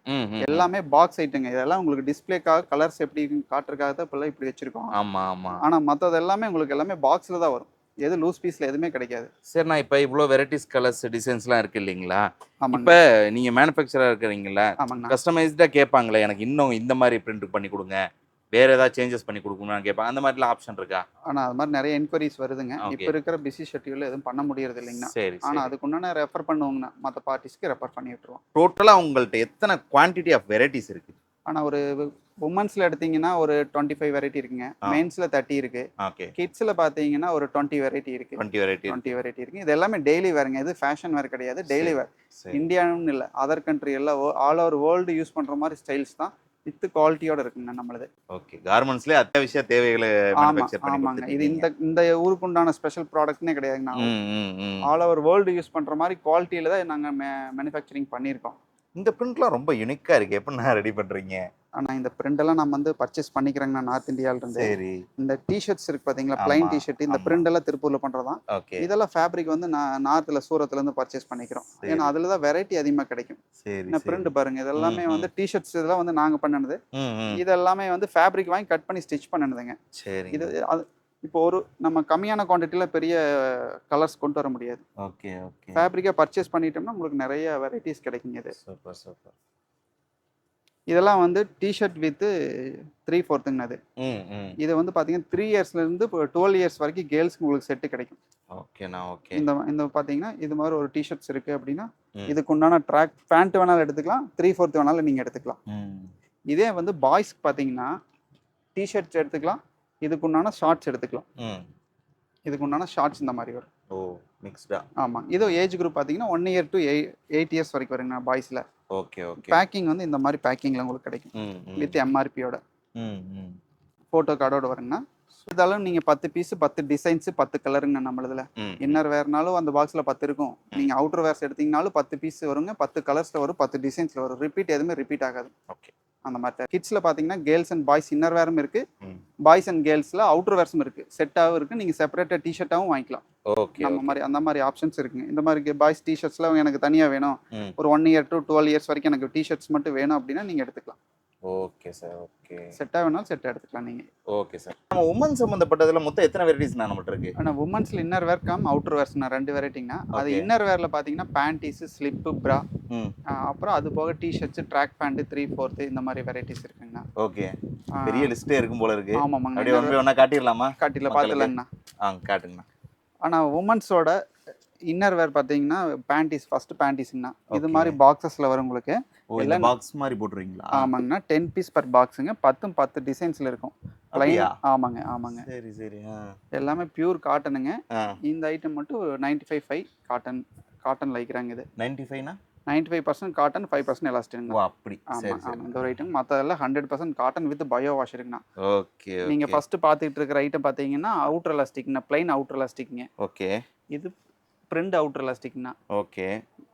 Speaker 2: எல்லாமே பாக்ஸ் ஐட்டங்க. இதெல்லாம் உங்களுக்கு டிஸ்பிளேக்காக கலர்ஸ் எப்படி காட்டுறதுக்காக தான் இப்போல்லாம் இப்படி வச்சுருக்கோம்.
Speaker 1: ஆமாம் ஆமாம்.
Speaker 2: ஆனால் மற்றது எல்லாமே உங்களுக்கு எல்லாமே பாக்ஸில் தான் வரும். எது லூஸ் பீஸில் எதுவுமே கிடைக்காது.
Speaker 3: சரிண்ணா, இப்போ இவ்வளோ வெரைட்டிஸ் கலர்ஸ் டிசைன்ஸ்லாம் இருக்கு இல்லைங்களா?
Speaker 2: ஆமாங்க.
Speaker 3: இப்போ நீங்கள் மேனுஃபேக்சராக இருக்கிறீங்களா,
Speaker 2: ஆமாங்கண்ணா.
Speaker 3: கஸ்டமைஸ்டாக கேட்பாங்களே எனக்கு இன்னும் இந்த மாதிரி பிரிண்ட் பண்ணி கொடுங்க, வேற ஏதாவது சேஞ்சஸ் பண்ணி கொடுக்கணும்னு கேட்பாங்க, அந்த மாதிரிலாம் ஆப்ஷன் இருக்கா?
Speaker 2: ஆனால் அது மாதிரி நிறைய என்கொயரிஸ் வருதுங்க.
Speaker 3: ஓகே.
Speaker 2: இப்போ இருக்கிற பிஸி ஷெட்யூலில் எதுவும் பண்ண முடியறது இல்லைங்கண்ணா.
Speaker 3: சரி
Speaker 2: ஆனால்
Speaker 3: சரி.
Speaker 2: அதுக்கு உண்டான ரெஃபர் பண்ணுவோங்கண்ணா, மற்ற பார்ட்டிஸ்க்கு ரெஃபர் பண்ணி விட்டுருவோம்.
Speaker 1: டோட்டலாக உங்கள்கிட்ட எத்தனை குவான்டிட்டி ஆஃப் வெரைட்டிஸ் இருக்குது?
Speaker 2: ஆனால் ஒரு உமன்ஸில் எடுத்தீங்கன்னா ஒரு 25 வெரைட்டி இருக்குங்க. மென்ஸில் 30 இருக்குது.
Speaker 1: ஓகே.
Speaker 2: கிட்ஸில் பார்த்தீங்கன்னா ஒரு 20 வெரைட்டி இருக்குது.
Speaker 1: 20 வெரைட்டி.
Speaker 2: 20 வெரைட்டி இருக்குது. இது எல்லாமே டெய்லி வேறுங்க. இது ஃபேஷன் வேர் கிடையாது, டெய்லி வேர். இந்தியான்னு இல்லை, அதர் கண்ட்ரி எல்லாம் ஆல் ஓவர் வேர்ல்டு யூஸ் பண்ணுற மாதிரி ஸ்டைல்ஸ் தான் வித் குவாலிட்டியோட இருக்குங்க நம்மளது.
Speaker 1: ஓகே. கார்மெண்ட்ஸ்லேயே அத்தியாவசிய தேவைகளை மேனுஃபேக்சர் பண்ணி
Speaker 2: ஆமாங்க. இது இந்த ஊருக்கு உண்டான ஸ்பெஷல் ப்ராடக்ட்னே கிடையாதுங்கண்ணா. ஆல் ஓவர் வேர்ல்டு யூஸ் பண்ணுற மாதிரி குவாலிட்டியில் தான் நாங்கள் மேனுஃபேக்சரிங் பண்ணியிருக்கோம்.
Speaker 1: இந்த பிரிண்ட்லாம் ரொம்ப யூனிக்காக இருக்குது. எப்படின்னா ரெடி பண்ணுறீங்க?
Speaker 2: ஆனால் இந்த பிரிண்டெல்லாம் நம்ம வந்து பர்ச்சேஸ் பண்ணிக்கிறேங்கண்ணா நார்த் இந்தியாவிலேருந்து.
Speaker 1: சரி.
Speaker 2: இந்த டிஷர்ட்ஸ் இருக்குது பார்த்தீங்களா, பிளைன் டிஷர்ட், இந்த பிரிண்டெல்லாம் திருப்பூரில் பண்ணுறது தான்.
Speaker 1: ஓகே.
Speaker 2: இதெல்லாம் ஃபேப்ரிக் வந்து நான் நார்த்தில் சூரத்துலேருந்து பர்ச்சேஸ் பண்ணிக்கிறோம். ஏன்னா அதில் தான் வெரைட்டி அதிகமாக கிடைக்கும்.
Speaker 1: சரி.
Speaker 2: இந்த பிரிண்ட் பாருங்க, இதெல்லாமே வந்து டிஷர்ட்ஸ் இதெல்லாம் வந்து நாங்கள் பண்ணினது. இதெல்லாமே வந்து ஃபேப்ரிக் வாங்கி கட் பண்ணி ஸ்டிச் பண்ணினதுங்க.
Speaker 1: சரி.
Speaker 2: இது அது இப்போ ஒரு நம்ம கம்மியான குவான்டிட்டியில் பெரிய கலர்ஸ் கொண்டு வர முடியாது.
Speaker 1: Okay okay.
Speaker 2: ஃபேப்ரிக்காக பர்ச்சேஸ் பண்ணிட்டோம்னா உங்களுக்கு நிறைய வெரைட்டிஸ் கிடைக்குங்க. இது
Speaker 1: சூப்பர் சூப்பர்.
Speaker 2: இதெல்லாம் வந்து டிஷர்ட் வித் 3/4ங்க. அது இது வந்து பார்த்தீங்கன்னா 3 இயர்ஸ்லேருந்து 12 இயர்ஸ் வரைக்கும் கேர்ள்ஸ்க்கு உங்களுக்கு செட்டு கிடைக்கும்.
Speaker 1: ஓகேண்ணா. ஓகே.
Speaker 2: இந்த பார்த்தீங்கன்னா இது மாதிரி ஒரு டிஷர்ட்ஸ் இருக்குது அப்படின்னா இதுக்கு உண்டான ட்ராக் பேண்ட் வேணாலும் எடுத்துக்கலாம், 3/4 வேணாலும் நீங்கள் எடுத்துக்கலாம். இதே வந்து பாய்ஸ்க்கு பார்த்தீங்கன்னா டிஷர்ட்ஸ் எடுத்துக்கலாம், இதுக்கு உண்டான ஷார்ட்ஸ் எடுத்துக்கலாம். இதுக்கு உண்டான ஷார்ட்ஸ் இந்த மாதிரி வரும்.
Speaker 1: ஓ, மிக்ஸ்டா.
Speaker 2: ஆமாம். இது ஏஜ் குரூப் பார்த்தீங்கன்னா 1 இயர் டு 8 இயர்ஸ் வரைக்கும் வருங்க பாய்ஸில்.
Speaker 1: Okay okay.
Speaker 2: பேக்கிங் வந்து இந்த மாதிரி பேக்கிங்கில் உங்களுக்கு கிடைக்கும் வித் எம்ஆர்பியோட ஃபோட்டோ கார்டோட வருங்கண்ணா. இதெல்லாம் நீங்கள் 10 பீஸு 10 டிசைன்ஸு 10 கலருங்க நம்மளதுல. இன்னர் வேர்னாலும் அந்த பாக்ஸில் 10 இருக்கும். நீங்கள் அவுட்டர் வேர்ஸ் எடுத்தீங்கனாலும் 10 பீஸ் வருங்க, 10 கலர்ஸில் வரும், 10 டிசைன்ஸில் வரும். ரிப்பீட் எதுவுமே ரிப்பீட் ஆகாது.
Speaker 1: ஓகே.
Speaker 2: அந்த மாதிரி கிட்ஸில் பார்த்தீங்கன்னா கேர்ள்ஸ் அண்ட் பாய்ஸ் இன்னர் வேரும் இருக்குது, பாய்ஸ் அண்ட் கேர்ள்ஸில் அவுட்டர் வேர்ஸும் இருக்குது, செட்டாகவும் இருக்குது. நீங்கள் செப்பரேட்டாக டிஷர்ட்டாகவும் வாங்கிக்கலாம்.
Speaker 1: ஓகே.
Speaker 2: நம்ம மாதிரி அந்த மாதிரி ஆப்ஷன்ஸ் இருக்குங்க. இந்த மாதிரி பாய்ஸ் டிஷர்ட்ஸ்லாம் எனக்கு தனியாக வேணும், ஒரு 1 இயர் டு 12 இயர்ஸ் வரைக்கும் எனக்கு டிஷர்ட்ஸ் மட்டும் வேணும் அப்படின்னா நீங்கள் எடுத்துக்கலாம்.
Speaker 1: Okay sir. ஓகே.
Speaker 2: செட்டாக வேணாலும் செட்டாக எடுத்துக்கலாம் நீங்கள்.
Speaker 1: Okay sir. நம்ம உமன் சம்மந்தப்பட்டதில் மொத்தம் எத்தனை வெரைட்டிஸ் நம்மகிட்ட இருக்குது?
Speaker 2: ஆனால் உமன்ஸில் இன்னர் வேர் கம் அவுட்டர் வேர்ஸ்னா 2 வெரைட்டிங்கண்ணா. அது இன்னர் வேரில் பார்த்தீங்கன்னா பேண்டீஸு, ஸ்லிப்பு, ப்ரா, அப்புறம் அது போக டிஷர்ட்ஸு, ட்ராக் பேண்ட்டு, 3/4 இந்த மாதிரி வெரைட்டிஸ் இருக்குங்கண்ணா.
Speaker 1: ஓகே. பெரிய லிஸ்ட்டே இருக்கும் போல இருக்கு.
Speaker 2: ஆமாம்ங்க.
Speaker 1: அப்படியே ஒன்றா காட்டிடலாமா?
Speaker 2: காட்டில பார்த்துலாங்கண்ணா.
Speaker 1: காட்டுங்கண்ணா.
Speaker 2: ஆனால் உமன்ஸோட இன்னர் வேர் பார்த்தீங்கன்னா பேண்டீஸ், ஃபர்ஸ்ட் பேண்டீஸ்ங்கண்ணா. இது மாதிரி பாக்ஸஸில் வரும் உங்களுக்கு.
Speaker 1: எல்லாம் பாக்ஸ் மாதிரி போட்டுருவீங்களா?
Speaker 2: ஆமாங்கண்ணா. 10 பீஸ் பர் பாக்ஸுங்க. 10 டிசைன்ஸில் இருக்கும். ஆமாங்க ஆமாங்க.
Speaker 1: சரி சரி.
Speaker 2: எல்லாமே பியூர் காட்டனுங்க. இந்த ஐட்டம் மட்டும் 95.5 காட்டன் லைக்கிறாங்க. இது
Speaker 1: 95னா
Speaker 2: 95% காட்டன், 5% எலாஸ்டிக்.
Speaker 1: ஓ, அப்படி.
Speaker 2: சரி சரி. இந்த ஒரு ஐட்டம் மற்றதெல்லாம் 100% காட்டன் வித் பயோ வாஷ் இருக்குண்ணா.
Speaker 1: ஓகே.
Speaker 2: நீங்கள் ஃபர்ஸ்ட் பார்த்துட்டு இருக்கிற ஐட்டம் பார்த்தீங்கன்னா அவுட்டர் எலாஸ்டிக்னா, பிளைன் அவுட்டர் எலாஸ்டிக்ங்க.
Speaker 1: ஓகே.
Speaker 2: இது பிரிண்ட் அவுட்டர் எலாஸ்டிக்னா.
Speaker 1: ஓகே.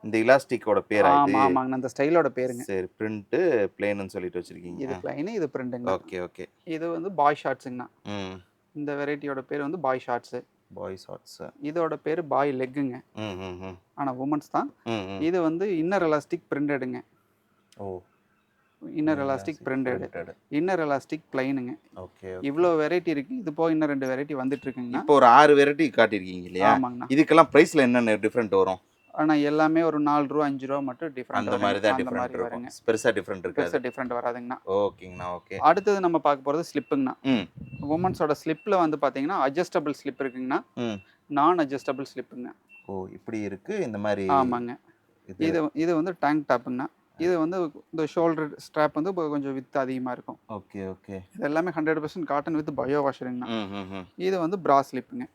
Speaker 1: இந்த எலாஸ்டிக்கோட பேர்
Speaker 2: ஆமாம் ஆமாங்க. அந்த ஸ்டைலோட பேருங்க.
Speaker 1: சரி. பிரிண்ட் பிளைன்னு சொல்லிட்டு வச்சிருக்கீங்க.
Speaker 2: இது பிளைன், இது பிரிண்ட்டுங்க.
Speaker 1: Okay okay.
Speaker 2: இது வந்து பாய் ஷார்ட்ஸுங்கண்ணா. இந்த வெரைட்டியோட பேர் வந்து பாய் ஷார்ட்ஸு.
Speaker 1: பாய் ஷார்ட்ஸ்.
Speaker 2: இதோட பேர் பாய் லெக்குங்க. ஆனால் உமன்ஸ் தான். இது வந்து இன்னர் எலாஸ்டிக் பிரிண்டடுங்க.
Speaker 1: ஓ,
Speaker 2: inner elastic printed, inner elastic பிளைனுங்க.
Speaker 1: ஓகே.
Speaker 2: இவ்வளோ வெரைட்டி இருக்கு. இது போக இன்னும் 2 வெரைட்டி வந்துட்டு இருக்குங்க.
Speaker 1: இப்போ ஒரு 6 வெரைட்டி காட்டியிருக்கீங்க இல்லையா?
Speaker 2: ஆமாங்கண்ணா.
Speaker 1: இதுக்கெல்லாம் ப்ரைஸில் என்னென்ன டிஃப்ரெண்ட் வரும்?
Speaker 2: ஆனால் எல்லாமே ஒரு 4 ரூபா 5 ரூபா மட்டும் டிஃப்ரெண்ட்.
Speaker 1: அந்த மாதிரி தான் டிஃப்ரெண்ட் வருங்க. பெருசாக டிஃப்ரெண்ட் இருக்காது.
Speaker 2: பெருசாக டிஃப்ரெண்ட் வராதுங்கண்ணா.
Speaker 1: ஓகேங்கண்ணா. ஓகே.
Speaker 2: அடுத்தது நம்ம பார்க்க போகிறது ஸ்லிப்புங்கண்ணா. உமன்ஸோட ஸ்லிப்பில் வந்து பார்த்தீங்கன்னா அட்ஜஸ்டபிள் ஸ்லிப் இருக்குங்கண்ணா, நான் அட்ஜஸ்டபிள் ஸ்லிப்புங்க.
Speaker 1: ஓ, இப்படி இருக்கு இந்த மாதிரி.
Speaker 2: ஆமாங்க. இது வந்து டேங்க் டாப்புங்கண்ணா. இது வந்து இந்த ஷோல்டர் ஸ்ட்ராப் வந்து கொஞ்சம் வித் அதிகமாக இருக்கும்.
Speaker 1: Okay okay.
Speaker 2: இது எல்லாமே 100% காட்டன் வித் பயோ வாஷருங்கண்ணா. இது வந்து ப்ரா ஸ்லிப்புங்க.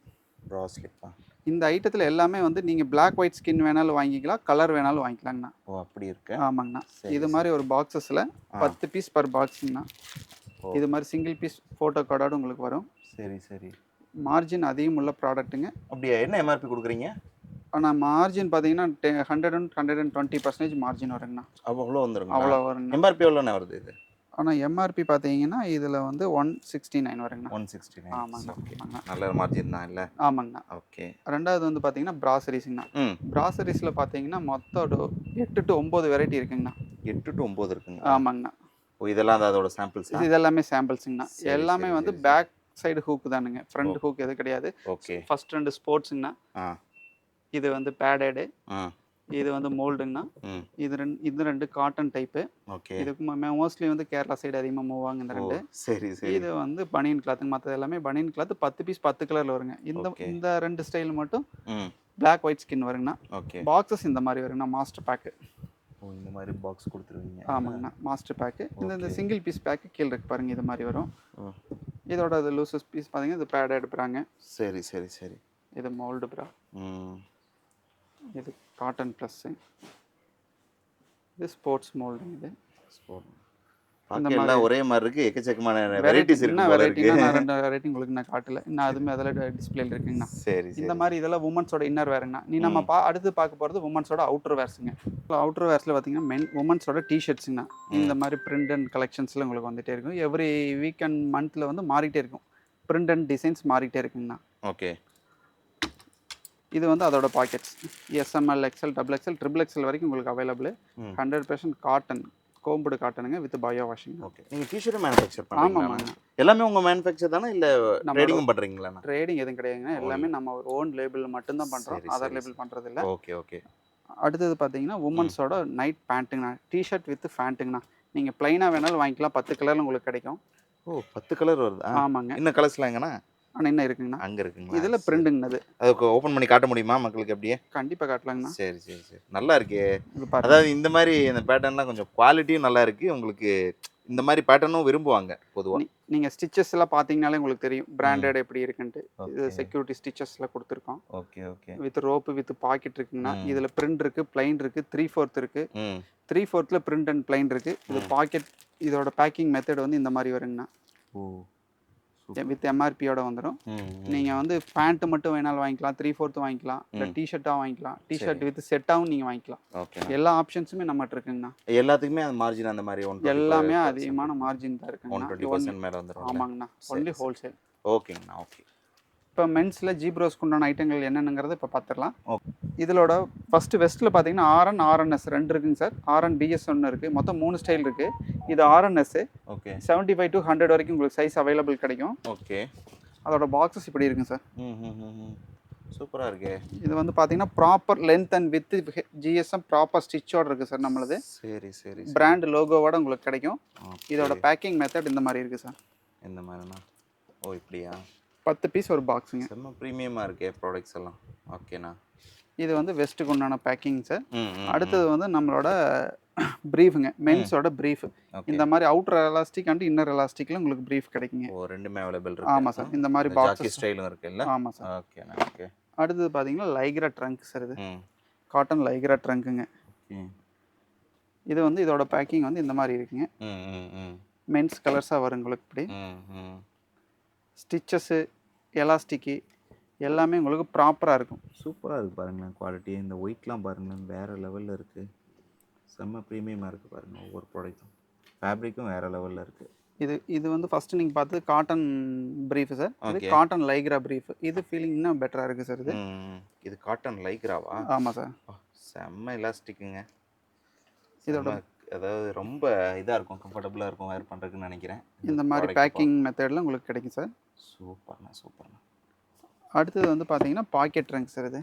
Speaker 1: ப்ரா ஸ்லிப்பா?
Speaker 2: இந்த ஐட்டத்தில் எல்லாமே வந்து நீங்கள் பிளாக் ஒயிட் ஸ்கின் வேணாலும் வாங்கிக்கலாம், கலர் வேணாலும் வாங்கிக்கலாங்கண்ணா.
Speaker 1: ஓ, அப்படி இருக்கு.
Speaker 2: ஆமாங்கண்ணா. இது மாதிரி ஒரு பாக்ஸஸில் 10 பீஸ் பர் பாக்ஸுங்கண்ணா. இது மாதிரி சிங்கிள் பீஸ் ஃபோட்டோ கார்டோடு உங்களுக்கு வரும்.
Speaker 1: சரி சரி.
Speaker 2: மார்ஜின் அதிகம் உள்ள ப்ராடக்ட்டுங்க.
Speaker 1: அப்படியா? என்ன எம்ஆர்பி கொடுக்குறீங்க?
Speaker 2: ஆனால் மார்ஜின் பார்த்தீங்கன்னா 120% மார்ஜின் வருங்கண்ணா.
Speaker 1: அவ்வளோ வந்துருங்க.
Speaker 2: அவ்வளோ வருங்க.
Speaker 1: எம்ஆர்பி எவ்வளோண்ணா வருது இது?
Speaker 2: ஆனால் எம்ஆர்பி பார்த்தீங்கன்னா இதில் வந்து 169 வருங்கண்ணா.
Speaker 1: 169.
Speaker 2: ஆமாங்க. ஆமாங்கண்ணா.
Speaker 1: நல்ல மார்ஜின் தான் இல்லை?
Speaker 2: ஆமாங்கண்ணா.
Speaker 1: ஓகே.
Speaker 2: ரெண்டாவது வந்து பார்த்தீங்கன்னா ப்ராசரிஸுங்கண்ணா. ப்ராசரிஸில் பார்த்தீங்கன்னா மொத்தம் 8 to 9 வெரைட்டி இருக்குங்கண்ணா.
Speaker 1: 8 to 9 இருக்குங்க.
Speaker 2: ஆமாங்கண்ணா.
Speaker 1: ஓ, இதெல்லாம் அதோட சாம்பிள்ஸ்?
Speaker 2: இதெல்லாமே சாம்பிள்ஸுங்கண்ணா. எல்லாமே வந்து பேக் சைடு ஹூக் தானுங்க, ஃப்ரண்ட் ஹூக் எதுவும் கிடையாது.
Speaker 3: ஓகே.
Speaker 2: ஃபர்ஸ்ட் 2 ஸ்போர்ட்ஸுங்கண்ணா, இது வந்து பேடடு, இது வந்து மோல்டுங்கண்ணா, இது 2 காட்டன் டைப்பு.
Speaker 3: ஓகே.
Speaker 2: இதுக்கு மோஸ்ட்லி வந்து கேரளா சைடு அதிகமாக மூவ் ஆகுங்க இந்த 2.
Speaker 3: சரி சரி.
Speaker 2: இது வந்து பனியன் கிளாத்துங்க, மற்றது எல்லாமே பனியன் கிளாத். 10 பீஸ் 10 கலரில் வருங்க. இந்த 2 ஸ்டைல் மட்டும் பிளாக் ஒயிட் ஸ்கின் வருங்கண்ணா.
Speaker 3: ஓகே.
Speaker 2: பாக்ஸஸ் இந்த மாதிரி வருங்கண்ணா, மாஸ்டர் பேக்கு.
Speaker 3: இந்த மாதிரி பாக்ஸ் கொடுத்துருவீங்க?
Speaker 2: ஆமாங்கண்ணா, மாஸ்டர் பேக்கு. இந்த சிங்கிள் பீஸ் பேக்கு கீழே இருக்கு பாருங்க, இது மாதிரி வரும். இதோட இது லூசஸ் பீஸ் பார்த்தீங்கன்னா இது பேட் எடுப்புறாங்க. சரி சரி சரி. இது மோல்டு ப்ரா. இது காட்டன் ப்ளஸ்ஸு. இது ஸ்போர்ட்ஸ் மோல்டுங்க. இது ஸ்போர்ட்
Speaker 3: இந்த மாதிரி ஒரே மாதிரி இருக்கு. எக்கச்சக்கமான வெரைட்டிஸ் இருக்கு.
Speaker 2: நான் 2 வெரைட்டி உங்களுக்கு நான் காட்டல. இன்னும் அதுமே அதில் டிஸ்பிளேல இருக்குங்கண்ணா. சரி. இந்த மாதிரி இதெல்லாம் உமன்ஸோட இன்னர் வேருங்கண்ணா. நம்ம அடுத்து பார்க்க போகிறது உமன்ஸோட அவுட்டர் வேர்ஸுங்க. அவுட்டர் வேர்ஸில் பார்த்தீங்கன்னா உமன்ஸோட டிஷர்ட்ஸுங்கண்ணா. இந்த மாதிரி பிரிண்ட் அண்ட் கலெக்ஷன்ஸில் உங்களுக்கு வந்துகிட்டே இருக்கும். எவ்ரி வீக் அண்ட் மந்த்தில் வந்து மாறிட்டே இருக்கும். பிரிண்ட் அண்ட் டிசைன்ஸ் மாறிட்டே இருக்குங்கண்ணா. ஓகே. இது வந்து அதோட packets. S M L, XL, double XL, triple XL வரைக்கும் உங்களுக்கு அவைலபிள். 100% காட்டன், கோம்புடு காட்டனுங்க, வித் பயோ வாஷிங். ஓகே. நீங்கள் டிஷர்ட் மேனுஃபேக்சர் பண்ணுறீங்களா? ஆமாம். எல்லாமே உங்கள் மேனுஃபேக்சர் தானே, இல்லை ட்ரேடிங்கும் பண்ணுறீங்களா? ட்ரேடிங் எதுவும் கிடையாதுங்க. எல்லாமே நம்ம ஓன் லேபிள் மட்டும்தான் பண்ணுறோம். அதர் லேபிள் பண்ணுறது இல்லை. Okay okay. அடுத்தது பார்த்தீங்கன்னா உமன்ஸோட நைட் பேண்ட்டுங்கண்ணா. டிஷர்ட் வித் பேண்ட்டுங்கண்ணா. நீங்கள் ப்ளைனாக வேணாலும் வாங்கிக்கலாம். 10 கலரில் உங்களுக்கு கிடைக்கும். 10 கலர் வருது? ஆமாங்க. இன்னும் கலர்ஸ்லாம் எங்கண்ணா? ஆனால் என்ன இருக்குங்கண்ணா? அங்கே இருக்குங்க. இதில் பிரிண்டுங்கண்ணது. அதுக்கு ஓப்பன் பண்ணி காட்ட முடியுமா மக்களுக்கு? அப்படியே கண்டிப்பாக காட்டலாங்கண்ணா. சரி சரி சரி. நல்லா இருக்கே. அதாவது இந்த மாதிரி இந்த பேட்டர்ன்லாம் கொஞ்சம் குவாலிட்டியும் நல்லா இருக்குது. உங்களுக்கு இந்த மாதிரி பேட்டர்னும் விரும்புவாங்க பொதுவாக. நீங்கள் ஸ்டிச்சஸ் எல்லாம் பார்த்தீங்கனாலே உங்களுக்கு தெரியும் பிராண்டட் எப்படி இருக்குன்ட்டு. இது செக்யூரிட்டி ஸ்டிச்சஸ்லாம் கொடுத்துருக்கோம். Okay okay. With rope with packet இருக்குங்கண்ணா. இதில் பிரிண்ட் இருக்குது, பிளைன் இருக்குது, 3/4 இருக்குது. 3/4 பிரிண்ட் அண்ட் பிளைன் இருக்குது. இது பாக்கெட். இதோட பேக்கிங் மெத்தட் வந்து இந்த மாதிரி வருங்கண்ணா. ஓ. வித் எம்ஆர்பியோட வந்துடும். நீங்கள் வந்து பேண்ட்டு மட்டும் வேணாலும் வாங்கிக்கலாம், 3/4 வாங்கிக்கலாம், இல்லை டிஷர்ட்டாக வாங்கிக்கலாம். டிஷர்ட் வித் செட்டாகவும் நீங்கள் வாங்கிக்கலாம். ஓகே. எல்லா ஆப்ஷன்ஸுமே நம்மகிட்ட இருக்குங்கண்ணா. எல்லாத்துக்குமே அந்த மார்ஜின் அந்த மாதிரி எல்லாமே அதிகமான மார்ஜின் தான் இருக்குங்கண்ணா. 20% மேலே வந்துடும். ஆமாங்கண்ணா. Only wholesale. ஓகேங்கண்ணா. ஓகே. இப்போ மென்ஸில் ஜீப்ரோஸ்க்கு உண்டான ஐட்டங்கள் என்னென்னங்கிறத இப்போ பார்த்துடலாம். ஓகே. இதோட ஃபஸ்ட்டு வெஸ்ட்டில் பார்த்தீங்கன்னா ஆர்என், ஆர்என்எஸ் 2 இருக்குங்க சார். ஆர்என் பிஎஸ் 1 இருக்குது. மொத்தம் 3 ஸ்டைல் இருக்குது. இது ஆர்என்எஸ். ஓகே. 75 to 100 வரைக்கும் உங்களுக்கு சைஸ் அவைலபிள் கிடைக்கும். ஓகே. அதோட பாக்ஸஸ் இப்படி இருக்குங்க சார். சூப்பராக இருக்கு. இது வந்து பார்த்தீங்கன்னா proper length and with GSM proper ஸ்டிச்சோட இருக்குது சார் நம்மளது. சரி சரி. பிராண்ட் லோகோவோட உங்களுக்கு கிடைக்கும். இதோட பேக்கிங் மெத்தட் இந்த மாதிரி இருக்குது சார். இந்த மாதிரிண்ணா? ஓ இப்படியா? 10 பீஸ் ஒரு பாக்ஸுங்க. செம்ம ப்ரீமியமாக இருக்கே ப்ராடக்ட்ஸ் எல்லாம். ஓகேண்ணா. இது வந்து வெஸ்ட்டுக்கு உண்டான பேக்கிங் சார். அடுத்தது வந்து நம்மளோட ப்ரீஃபுங்க. மென்ஸோட ப்ரீஃப். இந்த மாதிரி அவுட்டர் எலாஸ்டிக் அண்ட் இன்னர் எலாஸ்டிக்கில் உங்களுக்கு ப்ரீஃப் கிடைக்குங்க. ஓ ரெண்டுமே அவைலபிள் இருக்கு. ஆமாம் சார். இந்த மாதிரி பாக்ஸ் ஸ்டைலும் இருக்குல்ல? ஆமாம் சார். ஓகேண்ணா. ஓகே. அடுத்தது பார்த்தீங்கன்னா லைக்ரா ட்ரங்க் சார். இது காட்டன் லைக்ரா ட்ரங்க்குங்க. இது வந்து இதோட பேக்கிங் வந்து இந்த மாதிரி இருக்குங்க. மென்ஸ் கலர்ஸாக வரும் உங்களுக்கு. இப்படி ஸ்டிச்சஸ்ஸு, எலாஸ்டிக்கு எல்லாமே உங்களுக்கு ப்ராப்பராக இருக்கும். சூப்பராக இருக்குது பாருங்களேன் குவாலிட்டி. இந்த ஒயிட்லாம் பாருங்களேன் வேறு லெவலில் இருக்குது. செம்ம ப்ரீமியமாக இருக்குது பாருங்கள். ஒவ்வொரு ப்ராடக்ட்டும் ஃபேப்ரிக்கும் வேறு லெவலில் இருக்குது. இது வந்து ஃபஸ்ட்டு நீங்கள் பார்த்தது காட்டன் ப்ரீஃபு சார். இது காட்டன் லைக்ரா ப்ரீஃப். இது ஃபீலிங் இன்னும் பெட்டராக இருக்குது சார். இது காட்டன் லைக்ராவா? ஆமாம் சார். செம்ம எலாஸ்டிக்குங்க. இதோட அதாவது ரொம்ப இதாக இருக்கும், கம்ஃபர்டபுளாக இருக்கும் வேர் பண்ணுறதுக்குன்னு நினைக்கிறேன். இந்த மாதிரி பேக்கிங் மெத்தடில் உங்களுக்கு கிடைக்கும் சார். சூப்பர்ண்ணா சூப்பர்ண்ணா. அடுத்தது வந்து பார்த்தீங்கன்னா பாக்கெட் ட்ரங்க் சார். இது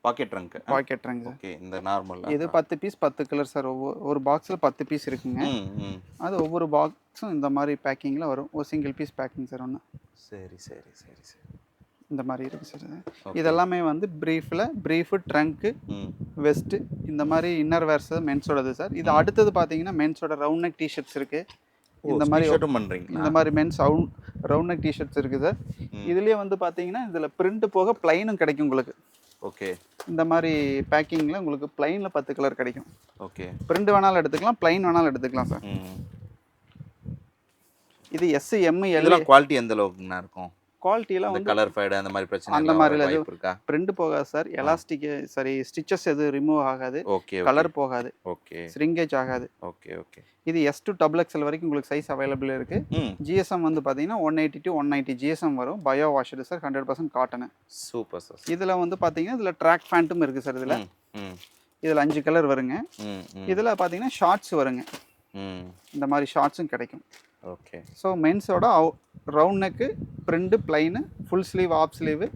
Speaker 2: packet trunk. Packet trunk. Okay. இந்த நார்மல் இது 10 பீஸ் 10 கலர் சார். ஒரு பாக்ஸில் 10 பீஸ் இருக்குங்க. அது ஒவ்வொரு பாக்ஸும் இந்த மாதிரி பேக்கிங்கில் வரும். ஒரு சிங்கிள் பீஸ் பேக்கிங் சார் ஒன்று. சரி சரி சரி சரி. இந்த மாதிரி இருக்குது சார். இதெல்லாமே வந்து ப்ரீஃபு ட்ரங்க்கு வெஸ்ட்டு இந்த மாதிரி இன்னர் வேர்ஸ் மென்ஸோடது சார். இது அடுத்தது பார்த்தீங்கன்னா மென்ஸோட ரவுண்ட் நெக் டிஷர்ட்ஸ் இருக்குது. இந்த மாதிரி பண்ணுறீங்க. இந்த மாதிரி மென்ஸ் ரவுண்ட் நெக் டிஷர்ட்ஸ் இருக்குது சார். இதுலேயே வந்து பார்த்தீங்கன்னா இதில் பிரிண்ட் போக பிளைனும் கிடைக்கும் உங்களுக்கு. ஓகே. இந்த மாதிரி பேக்கிங்கில் உங்களுக்கு பிளைனில் 10 கலர் கிடைக்கும். ஓகே. பிரிண்ட் வேணாலும் எடுத்துக்கலாம், பிளைன் வேணாலும் எடுத்துக்கலாம் சார். இது SML. குவாலிட்டி எந்த அளவுக்குண்ணா இருக்கும்? குவாலிட்டியெல்லாம் வந்து கலர் ஃபேட் அந்த மாதிரி பிரச்சனை அந்த மாதிரி இருக்கா? பிரிண்ட் போகாது சார். எலாஸ்டிக் சரி ஸ்டிச்சஸ் எதுவும் ரிமூவ் ஆகாது. ஓகே. கலர் போகாது. ஓகே. ஸ்ரிங்கேஜ் ஆகாது. Okay okay. இது S to XXL வரைக்கும் உங்களுக்கு சைஸ் அவைலபிள் இருக்குது. ஜிஎஸ்எம் வந்து பார்த்தீங்கன்னா 180 to 190 ஜிஎஸ்எம் வரும். Bio washed sir. 100% cotton. Super sir. இதில் வந்து பார்த்தீங்கன்னா இதில் ட்ராக் பேண்ட்டும் இருக்குது சார். இதில் 5 கலர் வருங்க. இதில் பார்த்தீங்கன்னா ஷார்ட்ஸ் வருங்க. இந்த மாதிரி ஷார்ட்ஸும் கிடைக்கும்.
Speaker 3: ஓகே.
Speaker 2: ஸோ மென்ஸோட round neck, print, plain, full sleeve, half sleeve,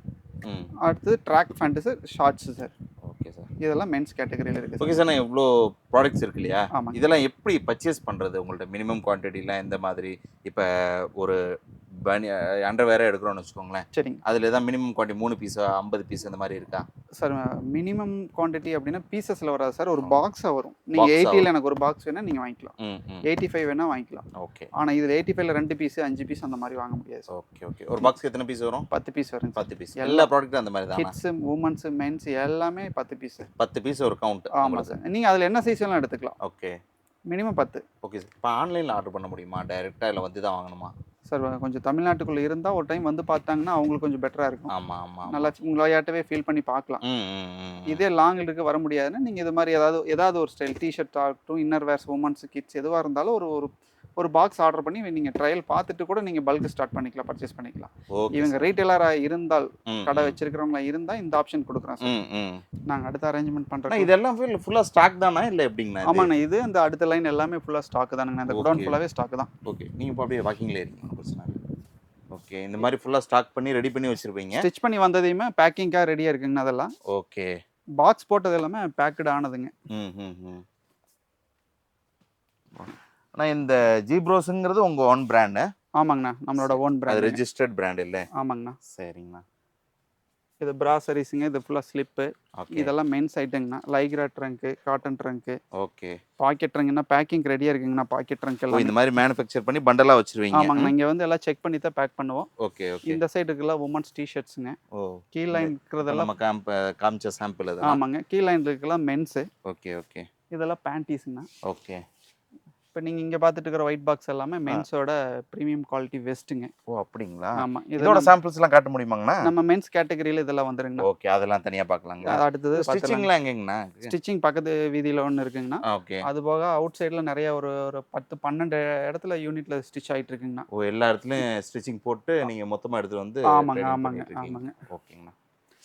Speaker 2: அடுத்தது track pant sir, shorts sir.
Speaker 3: Okay sir.
Speaker 2: இதெல்லாம் மென்ஸ் கேட்டகரியில் இருக்குது.
Speaker 3: Okay sir. நான் இவ்வளோ ப்ராடக்ட்ஸ் இருக்கு இல்லையா,
Speaker 2: ஆமாம்.
Speaker 3: இதெல்லாம் எப்படி பர்ச்சேஸ் பண்ணுறது? உங்கள்ட்ட மினிமம் குவான்டிட்டிலாம் எந்த மாதிரி? இப்போ ஒரு அண்டர்வேரே எடுக்கிறோன்னு வச்சுக்கோங்களேன்.
Speaker 2: சரிங்க.
Speaker 3: அதில் தான் மினிமம் குவான்டிட்டி 3 பீஸா 50 பீஸ் அந்த மாதிரி இருக்கா
Speaker 2: சார்? மினிமம் குவான்டிட்டி அப்படின்னா பீசஸில் வராது சார், ஒரு பாக்ஸாக வரும். நீங்கள் 80ல் எனக்கு ஒரு பாக்ஸ் வேணால் நீங்கள் வாங்கிக்கலாம், 85 வேணால் வாங்கிக்கலாம்.
Speaker 3: ஓகே.
Speaker 2: ஆனால் இதில் 85ல் 2 பீஸ் 5 பீஸ் அந்த மாதிரி வாங்க முடியாது சார்.
Speaker 3: Okay okay. ஒரு பாக்ஸ்க்கு எத்தனை பீஸ் வரும்?
Speaker 2: 10 பீஸ் வரும்.
Speaker 3: 10 பீஸ். எல்லா ப்ராடக்ட்டும் அந்த மாதிரி தான்.
Speaker 2: கிட்ஸு, உமன்ஸு, மென்ஸ் எல்லாமே 10 பீஸ்.
Speaker 3: 10 பீஸ் ஒரு கவுண்ட்.
Speaker 2: ஆமாம் சார். நீங்கள் அதில் என்ன சைஸ் வேணால் எடுத்துக்கலாம்.
Speaker 3: ஓகே.
Speaker 2: மினிமம் 10.
Speaker 3: Okay sir. இப்போ ஆன்லைனில் ஆர்டர் பண்ண முடியுமா? டைரெக்டாக இல்லை வந்து தான் வாங்கணுமா?
Speaker 2: சார் கொஞ்சம் தமிழ்நாட்டுக்குள்ளே இருந்தால் ஒரு டைம் வந்து பார்த்தாங்கன்னா அவங்களுக்கு கொஞ்சம் பெட்டராக இருக்கும்.
Speaker 3: ஆமாம் ஆமாம்.
Speaker 2: நல்லா உங்களாயாட்டவே ஃபீல் பண்ணி பார்க்கலாம். இதே லாங்கில் இருக்க வர முடியாதுன்னா நீங்கள் இது மாதிரி ஏதாவது ஒரு ஸ்டைல் டிஷர்ட் ஆகட்டும், இன்னர் வேர்ஸ், உமன்ஸ், கிட்ஸ் எதுவாக இருந்தாலும் ஒரு பாக்ஸ் ஆர்டர் பண்ணி நீங்கள் ட்ரையல் பார்த்துட்டு கூட நீங்கள் பல்க் ஸ்டார்ட் பண்ணிக்கலாம், பர்ச்சேஸ் பண்ணிக்கலாம். இவங்க ரீட்டைலராக இருந்தால், கடை வச்சிருக்கிறவங்களா இருந்தால் இந்த ஆப்ஷன் கொடுக்குறோம் சார். நாங்கள் அடுத்த அரேஞ்ச்மெண்ட் பண்ணுறோம்.
Speaker 3: இதெல்லாம் ஃபுல்லாக ஸ்டாக் தானா இல்லை எப்படிங்கண்ணா?
Speaker 2: ஆமாண்ணா, இது அந்த அடுத்த லைன் எல்லாமே ஃபுல்லாக ஸ்டாக் தானுங்கண்ணா. இந்த குடோன் ஃபுல்லாகவே ஸ்டாக் தான்.
Speaker 3: ஓகே. நீங்கள் இப்போ அப்படியே வாக்கிங்லேயே இருக்கீங்க, பிரச்சனை இல்லை. ஓகே. இந்த மாதிரி ஃபுல்லாக ஸ்டாக் பண்ணி ரெடி பண்ணி வச்சுருப்பீங்க.
Speaker 2: ஸ்டிச் பண்ணி வந்ததையுமே பேக்கிங்காக ரெடியாக இருக்குங்கண்ணா. அதெல்லாம்
Speaker 3: ஓகே.
Speaker 2: பாக்ஸ் போட்டது எல்லாமே பேக்கடு ஆனதுங்க.
Speaker 3: ஆனால் இந்த ஜீப்ரோஸுங்கிறது உங்கள் ஓன் பிராண்டு?
Speaker 2: ஆமாங்கண்ணா, நம்மளோட ஓன் பிராண்ட்.
Speaker 3: ரெஜிஸ்டர்ட் பிராண்ட் இல்லை?
Speaker 2: ஆமாங்கண்ணா.
Speaker 3: சரிங்கண்ணா.
Speaker 2: இது ப்ராசரிஸுங்க, இது ஃபுல்லாக ஸ்லிப்பு, இதெல்லாம் மென்ஸ் ஐட்டங்கண்ணா. Lycra trunk, cotton trunk.
Speaker 3: Okay.
Speaker 2: Packet ட்ரங்க்னா பேக்கிங் ரெடியாக இருக்குங்கண்ணா. பாக்கெட் ட்ரங்க் எல்லாம்
Speaker 3: இந்த மாதிரி மேனுஃபேக்சர் பண்ணி பண்டலாக வச்சுருவீங்க?
Speaker 2: ஆமாங்கண்ணா. இங்கே வந்து எல்லாம் செக் பண்ணி தான் பேக் பண்ணுவோம்.
Speaker 3: Okay okay.
Speaker 2: இந்த சைடுக்குலாம் உமன்ஸ் டிஷர்ட்ஸுங்க. கீழ் லைன் இருக்கிறதெல்லாம்
Speaker 3: நம்ம காமிச்ச சாம்பிள் அது.
Speaker 2: ஆமாங்க. கீழ் லைன் இருக்கலாம் மென்ஸு.
Speaker 3: Okay okay.
Speaker 2: இதெல்லாம் பேண்டீஸுங்கண்ணா.
Speaker 3: ஓகே.
Speaker 2: இப்போ நீங்கள் இங்கே பார்த்துட்டு இருக்கிற ஒயிட் பாக்ஸ் எல்லாமே மென்ஸோட ப்ரீமியம் குவாலிட்டி வெஸ்ட்டுங்க.
Speaker 3: ஓ அப்படிங்களா?
Speaker 2: ஆமாம்.
Speaker 3: இதோட சாம்பிள்ஸ்லாம் காட்ட முடியுமாங்கண்ணா?
Speaker 2: நம்ம மென்ஸ் கேட்டகரியில் இதெல்லாம் வந்துருங்கண்ணா.
Speaker 3: ஓகே. அதெல்லாம் தனியாக பார்க்கலாங்களா?
Speaker 2: அடுத்தது
Speaker 3: ஸ்டிச்சிங்லாம் எங்கேங்கண்ணா?
Speaker 2: ஸ்டிச்சிங் பக்கத்து வீதியில் ஒன்று இருக்குங்கண்ணா.
Speaker 3: ஓகே.
Speaker 2: அது போக அவுட் சைடில் நிறைய ஒரு 10-12 இடத்துல யூனிட்ல ஸ்டிச் ஆகிட்டு இருக்குங்கண்ணா.
Speaker 3: ஓ, எல்லா இடத்துலையும் ஸ்டிச்சிங் போட்டு நீங்கள் மொத்தமாக எடுத்துகிட்டு வந்து?
Speaker 2: ஆமாங்க ஆமாங்க ஆமாங்க.
Speaker 3: ஓகேங்கண்ணா.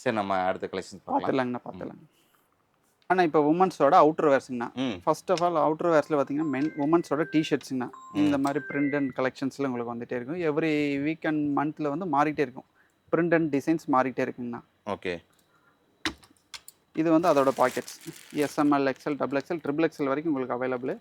Speaker 3: சரி, நம்ம அடுத்த கலெக்ஷன்
Speaker 2: பார்த்துலாங்கண்ணா பார்த்துலாங்க. ஆனால் இப்போ உமன்ஸோட அவுட்டர் வேர்ஸுங்கண்ணா. ஃபர்ஸ்ட் ஆஃப் ஆல் அவுட்டர் வேர்ஸில் பார்த்தீங்கன்னா உமன்ஸோட டிஷர்ட்ஸுங்கண்ணா. இந்த மாதிரி பிரிண்ட் அண்ட் கலெக்ஷன்ஸில் உங்களுக்கு வந்துகிட்டே இருக்கும். எவ்ரி வீக் அண்ட் மந்த்தில் வந்து மாறிட்டே இருக்கும். பிரிண்ட் அண்ட் டிசைன்ஸ் மாறிட்டே இருக்குங்கண்ணா.
Speaker 3: ஓகே.
Speaker 2: இது வந்து அதோட packets SML, XL, XXL, XXL வரைக்கும் உங்களுக்கு அவைலபிள்.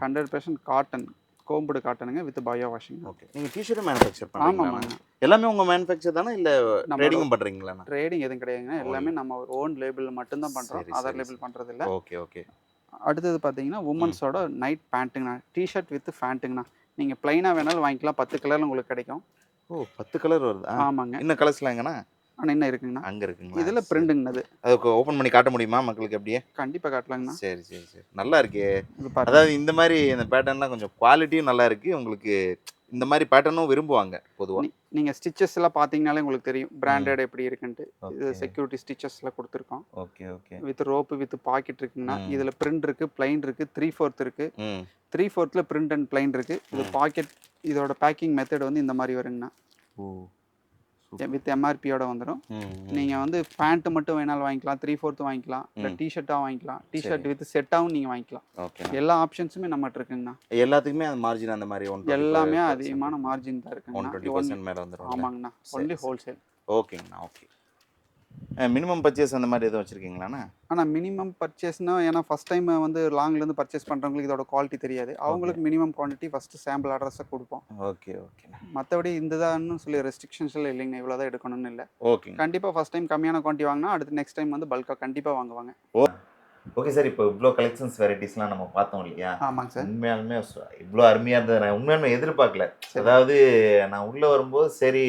Speaker 2: 100% காட்டன், கோம்புடு காட்டனுங்க வித் பயோ வாஷிங்.
Speaker 3: ஓகே. நீங்கள் டிஷர்ட் மேனுஃபேக்சர் பண்ணுறீங்களா?
Speaker 2: ஆமாம்.
Speaker 3: எல்லாமே உங்கள் மேனுஃபேக்சர் தானே இல்லை ட்ரேடிங்கும் பண்ணுறீங்களா?
Speaker 2: ட்ரேடிங் எதுவும் கிடையாதுங்க. எல்லாமே நம்ம ஒரு ஓன் லேபிள் மட்டும்தான் பண்ணுறோம். அதர் லேபிள் பண்ணுறது இல்லை.
Speaker 3: Okay okay.
Speaker 2: அடுத்தது பார்த்தீங்கன்னா உமன்ஸோட நைட் பேண்ட்டுங்கண்ணா. டிஷர்ட் வித் பேண்ட்டுங்கண்ணா. நீங்கள் ப்ளைனாக வேணாலும் வாங்கிக்கலாம். 10 கலரில் உங்களுக்கு கிடைக்கும்.
Speaker 3: ஓ, 10 கலர் வருது?
Speaker 2: ஆமாங்க.
Speaker 3: இன்னும் கலர்ஸ்லாம் எங்கண்ணா?
Speaker 2: ஆனால் என்ன இருக்குங்கண்ணா?
Speaker 3: அங்கே இருக்குங்களா?
Speaker 2: இதில் பிரிண்டுங்கண்ணது.
Speaker 3: அதுக்கு ஓப்பன் பண்ணி காட்ட முடியுமா மக்களுக்கு? அப்படியே
Speaker 2: கண்டிப்பாக காட்டலாங்கண்ணா.
Speaker 3: சரி சரி சரி. நல்லா இருக்கே. அதாவது இந்த மாதிரி இந்த பேட்டர்ன்லாம் கொஞ்சம் குவாலிட்டியும் நல்லா இருக்குது. உங்களுக்கு இந்த மாதிரி பேட்டர்னும் விரும்புவாங்க பொதுவாக.
Speaker 2: நீங்கள் ஸ்டிச்சஸ் எல்லாம் பார்த்தீங்கனாலே உங்களுக்கு தெரியும் பிராண்டட் எப்படி இருக்குன்ட்டு. இது செக்யூரிட்டி ஸ்டிச்சஸ்லாம் கொடுத்துருக்கோம்.
Speaker 3: Okay okay.
Speaker 2: With rope with packet இருக்குங்கண்ணா. இதில் பிரிண்ட் இருக்குது, பிளைன் இருக்குது, 3/4 இருக்குது. 3/4 பிரிண்ட் அண்ட் பிளைன் இருக்குது. இது பாக்கெட். இதோட பேக்கிங் மெத்தட் வந்து இந்த மாதிரி வருங்கண்ணா.
Speaker 3: ஓ,
Speaker 2: வித் MRPயோட வந்துடும். நீங்கள் வந்து பேண்ட்டு மட்டும் வேணாலும் வாங்கிக்கலாம், 3/4 வாங்கிக்கலாம், இல்லை டிஷர்ட்டாக வாங்கிக்கலாம். டிஷர்ட் வித் செட்டாகவும் நீங்கள் வாங்கிக்கலாம்.
Speaker 3: ஓகே.
Speaker 2: எல்லா ஆப்ஷன்ஸுமே நம்மகிட்ட இருக்குங்கண்ணா.
Speaker 3: எல்லாத்துக்குமே அந்த மார்ஜின் அந்த மாதிரி
Speaker 2: எல்லாமே அதிகமான மார்ஜின் தான் இருக்குங்கண்ணா.
Speaker 3: 120% மேலே வந்துடும்.
Speaker 2: ஆமாங்கண்ணா. Only wholesale.
Speaker 3: ஓகேங்கண்ணா. ஓகே. மினிமம் பர்ச்சேஸ் அந்த மாதிரி எதுவும் வச்சுருக்கீங்களாண்ணா?
Speaker 2: ஆனால் மினிமம் பர்ச்சேஸ்னால் ஏன்னா ஃபஸ்ட் டைம் வந்து லாங்லேருந்து பர்ச்சேஸ் பண்ணுறவங்களுக்கு இதோட குவாலிட்டி தெரியாது. அவங்களுக்கு மினிமம் குவான்டிட்டி ஃபஸ்ட்டு சாம்பிள் அட்ரஸை கொடுப்போம்.
Speaker 3: Okay okay.
Speaker 2: மற்றபடி இந்த தான் சொல்லி ரெஸ்ட்ரிக்ஷன்ஸில் இல்லைங்க. இவ்வளோ தான் எடுக்கணும்னு இல்லை.
Speaker 3: ஓகே.
Speaker 2: கண்டிப்பாக ஃபஸ்ட் டைம் கம்மியான குவான்டிட்டி வாங்கினா அடுத்து நெக்ஸ்ட் டைம் வந்து பல்காக கண்டிப்பாக வாங்குவாங்க.
Speaker 1: Okay sir. இப்போ இவ்வளோ கலெக்ஷன்ஸ் வெரைட்டிஸ்லாம் நம்ம பார்த்தோம் இல்லையா?
Speaker 2: ஆமாங்க சார்.
Speaker 1: உண்மையாலுமே இவ்வளோ அருமையாக இருந்தது. நான் உண்மையாலுமே எதிர்பார்க்கல. அதாவது நான் உள்ளே வரும்போது சரி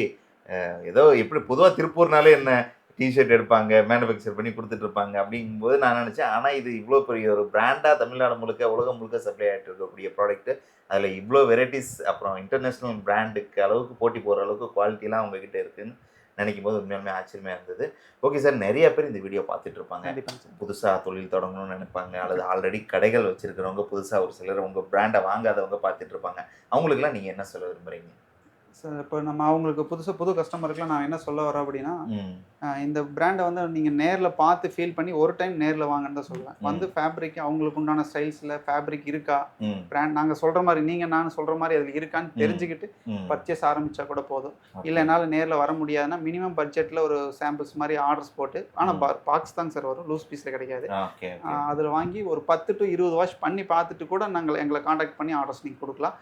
Speaker 1: ஏதோ எப்படி பொதுவாக திருப்பூர்னாலே என்ன டிஷர்ட் எடுப்பாங்க, மேனுஃபேக்சர் பண்ணி கொடுத்துட்டு இருப்பாங்க அப்படிங்கும்போது நான் நினச்சேன். ஆனால் இது இவ்வளோ பெரிய ஒரு பிராண்டாக தமிழ்நாடு முழுக்க உலகம் முழுக்க சப்ளை ஆகிட்டு இருக்கக்கூடிய ப்ராடக்ட்டு. அதில் இவ்வளோ வெரைட்டிஸ், அப்புறம் இன்டர்நேஷ்னல் பிராண்டுக்கு அளவுக்கு போட்டி போகிற அளவுக்கு குவாலிட்டிலாம் உங்ககிட்ட இருக்குதுன்னு நினைக்கும் போது உண்மையாலுமே ஆச்சரியமாக இருந்தது. Okay sir. நிறைய பேர் இந்த வீடியோ பார்த்துட்டு இருப்பாங்க. புதுசாக தொழில் தொடங்கணும்னு நினைப்பாங்க, அல்லது ஆல்ரெடி கடைகள் வச்சுருக்கிறவங்க, புதுசாக ஒரு சிலர் உங்கள் பிராண்டை வாங்காதவங்க பார்த்துட்டு இருப்பாங்க. அவங்களுக்குலாம் நீங்கள் என்ன சொல்ல விரும்புகிறீங்க?
Speaker 2: சார் இப்போ நம்ம அவங்களுக்கு புது கஸ்டமருக்குலாம் நான் என்ன சொல்ல வரேன் அப்படின்னா, இந்த பிராண்டை வந்து நீங்கள் நேரில் பார்த்து ஃபீல் பண்ணி ஒரு டைம் நேரில் வாங்கன்னு தான் சொல்லுவேன். வந்து ஃபேப்ரிக் அவங்களுக்கு உண்டான ஸ்டைல்ஸில் ஃபேப்ரிக் இருக்கா, பிராண்ட் நாங்கள் சொல்கிற மாதிரி நான் சொல்கிற மாதிரி அதில் இருக்கான்னு தெரிஞ்சுக்கிட்டு பர்ச்சேஸ் ஆரம்பித்தா கூட போதும். இல்லை என்னால் நேரில் வர முடியாதுன்னா மினிமம் பட்ஜெட்டில் ஒரு சாம்பிள்ஸ் மாதிரி ஆர்டர்ஸ் போட்டு, ஆனால் பாக்ஸ் தாங்க சார் வரும், லூஸ் பீஸில் கிடைக்காது. அதில் வாங்கி ஒரு 10 to 20 வாஷ் பண்ணி பார்த்துட்டு கூட எங்களை காண்டாக்ட் பண்ணி ஆர்டர்ஸ் நீங்கள் கொடுக்கலாம்.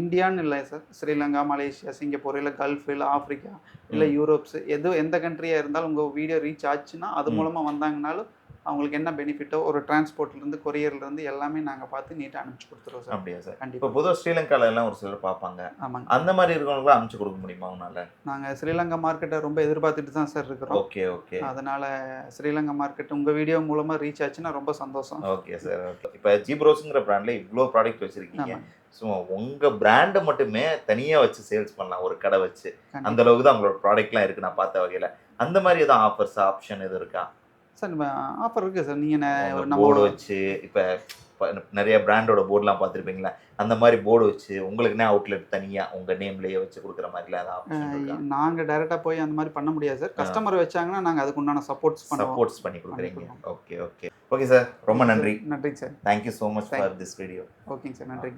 Speaker 2: இந்தியான்னு இல்லை சார், ஸ்ரீலங்கா, மலேசியா, சிங்கப்பூர், இல்லை கல்ஃப், இல்லை ஆஃப்ரிக்கா, இல்லை யூரோப்ஸ், எந்த கண்ட்ரியாக இருந்தாலும் உங்கள் வீடியோ ரீச் ஆச்சுன்னா அது மூலமாக வந்தாங்கனாலும் அவங்களுக்கு என்ன பெனிஃபிட்டோ ஒரு டிரான்ஸ்போர்ட்லேருந்து கொரியர்லேருந்து எல்லாமே நாங்கள் பார்த்து நீட்டாக அனுப்பிச்சி கொடுத்துருவோம் சார்.
Speaker 1: அப்படியா சார்?
Speaker 2: கண்டிப்பாக.
Speaker 1: இப்போ பொதுவாக ஸ்ரீலங்காவில் எல்லாம் ஒரு சிலர் பார்ப்பாங்க.
Speaker 2: ஆமாங்க.
Speaker 1: அந்த மாதிரி இருக்கிறவங்களும் அனுப்பிச்சு கொடுக்க முடியுமா உங்களால்?
Speaker 2: நாங்கள் ஸ்ரீலங்கா மார்க்கெட்டை ரொம்ப எதிர்பார்த்துட்டு தான் சார் இருக்கிறோம்.
Speaker 1: ஓகே.
Speaker 2: அதனால் ஸ்ரீலங்கா மார்க்கெட் உங்கள் வீடியோ மூலமாக ரீச் ஆச்சுன்னா ரொம்ப சந்தோஷம்.
Speaker 1: Okay sir. இப்போ ஜீப்ரோஸுங்கிற பிராண்டில் இவ்வளோ ப்ராடக்ட் வச்சுருக்கீங்க. ஸோ உங்கள் பிராண்டை மட்டுமே தனியாக வச்சு சேல்ஸ் பண்ணலாம் ஒரு கடை வச்சு. அந்த அளவுக்கு தான் உங்களோட ப்ராடக்ட்லாம் இருக்குது நான் பார்த்த வகையில். அந்த மாதிரி எதுவும் ஆஃபர்ஸ் ஆப்ஷன் எதுவும் இருக்கா
Speaker 2: சார்? ஆஃபர் இருக்குது சார். நீங்கள்
Speaker 1: போர்டு வச்சு இப்போ நிறைய பிராண்டோட போர்டுலாம் பார்த்துருப்பீங்களா, அந்த மாதிரி போர்டு வச்சு உங்களுக்குன்னே அவுட்லெட் தனியாக உங்கள் நேம்லேயே வச்சு கொடுக்குற மாதிரிலாம் ஏதாவது?
Speaker 2: நாங்கள் டைரெக்டாக போய் அந்த மாதிரி பண்ண முடியாது சார். கஸ்டமர் வச்சாங்கன்னா நாங்கள் அதுக்கு உண்டான சப்போர்ட்ஸ் பண்ணி
Speaker 1: கொடுக்குறீங்க. ஓகே சார், ரொம்ப நன்றிங்க sir.
Speaker 2: Thank you so much for this video. ஓகேங்க சார், நன்றி.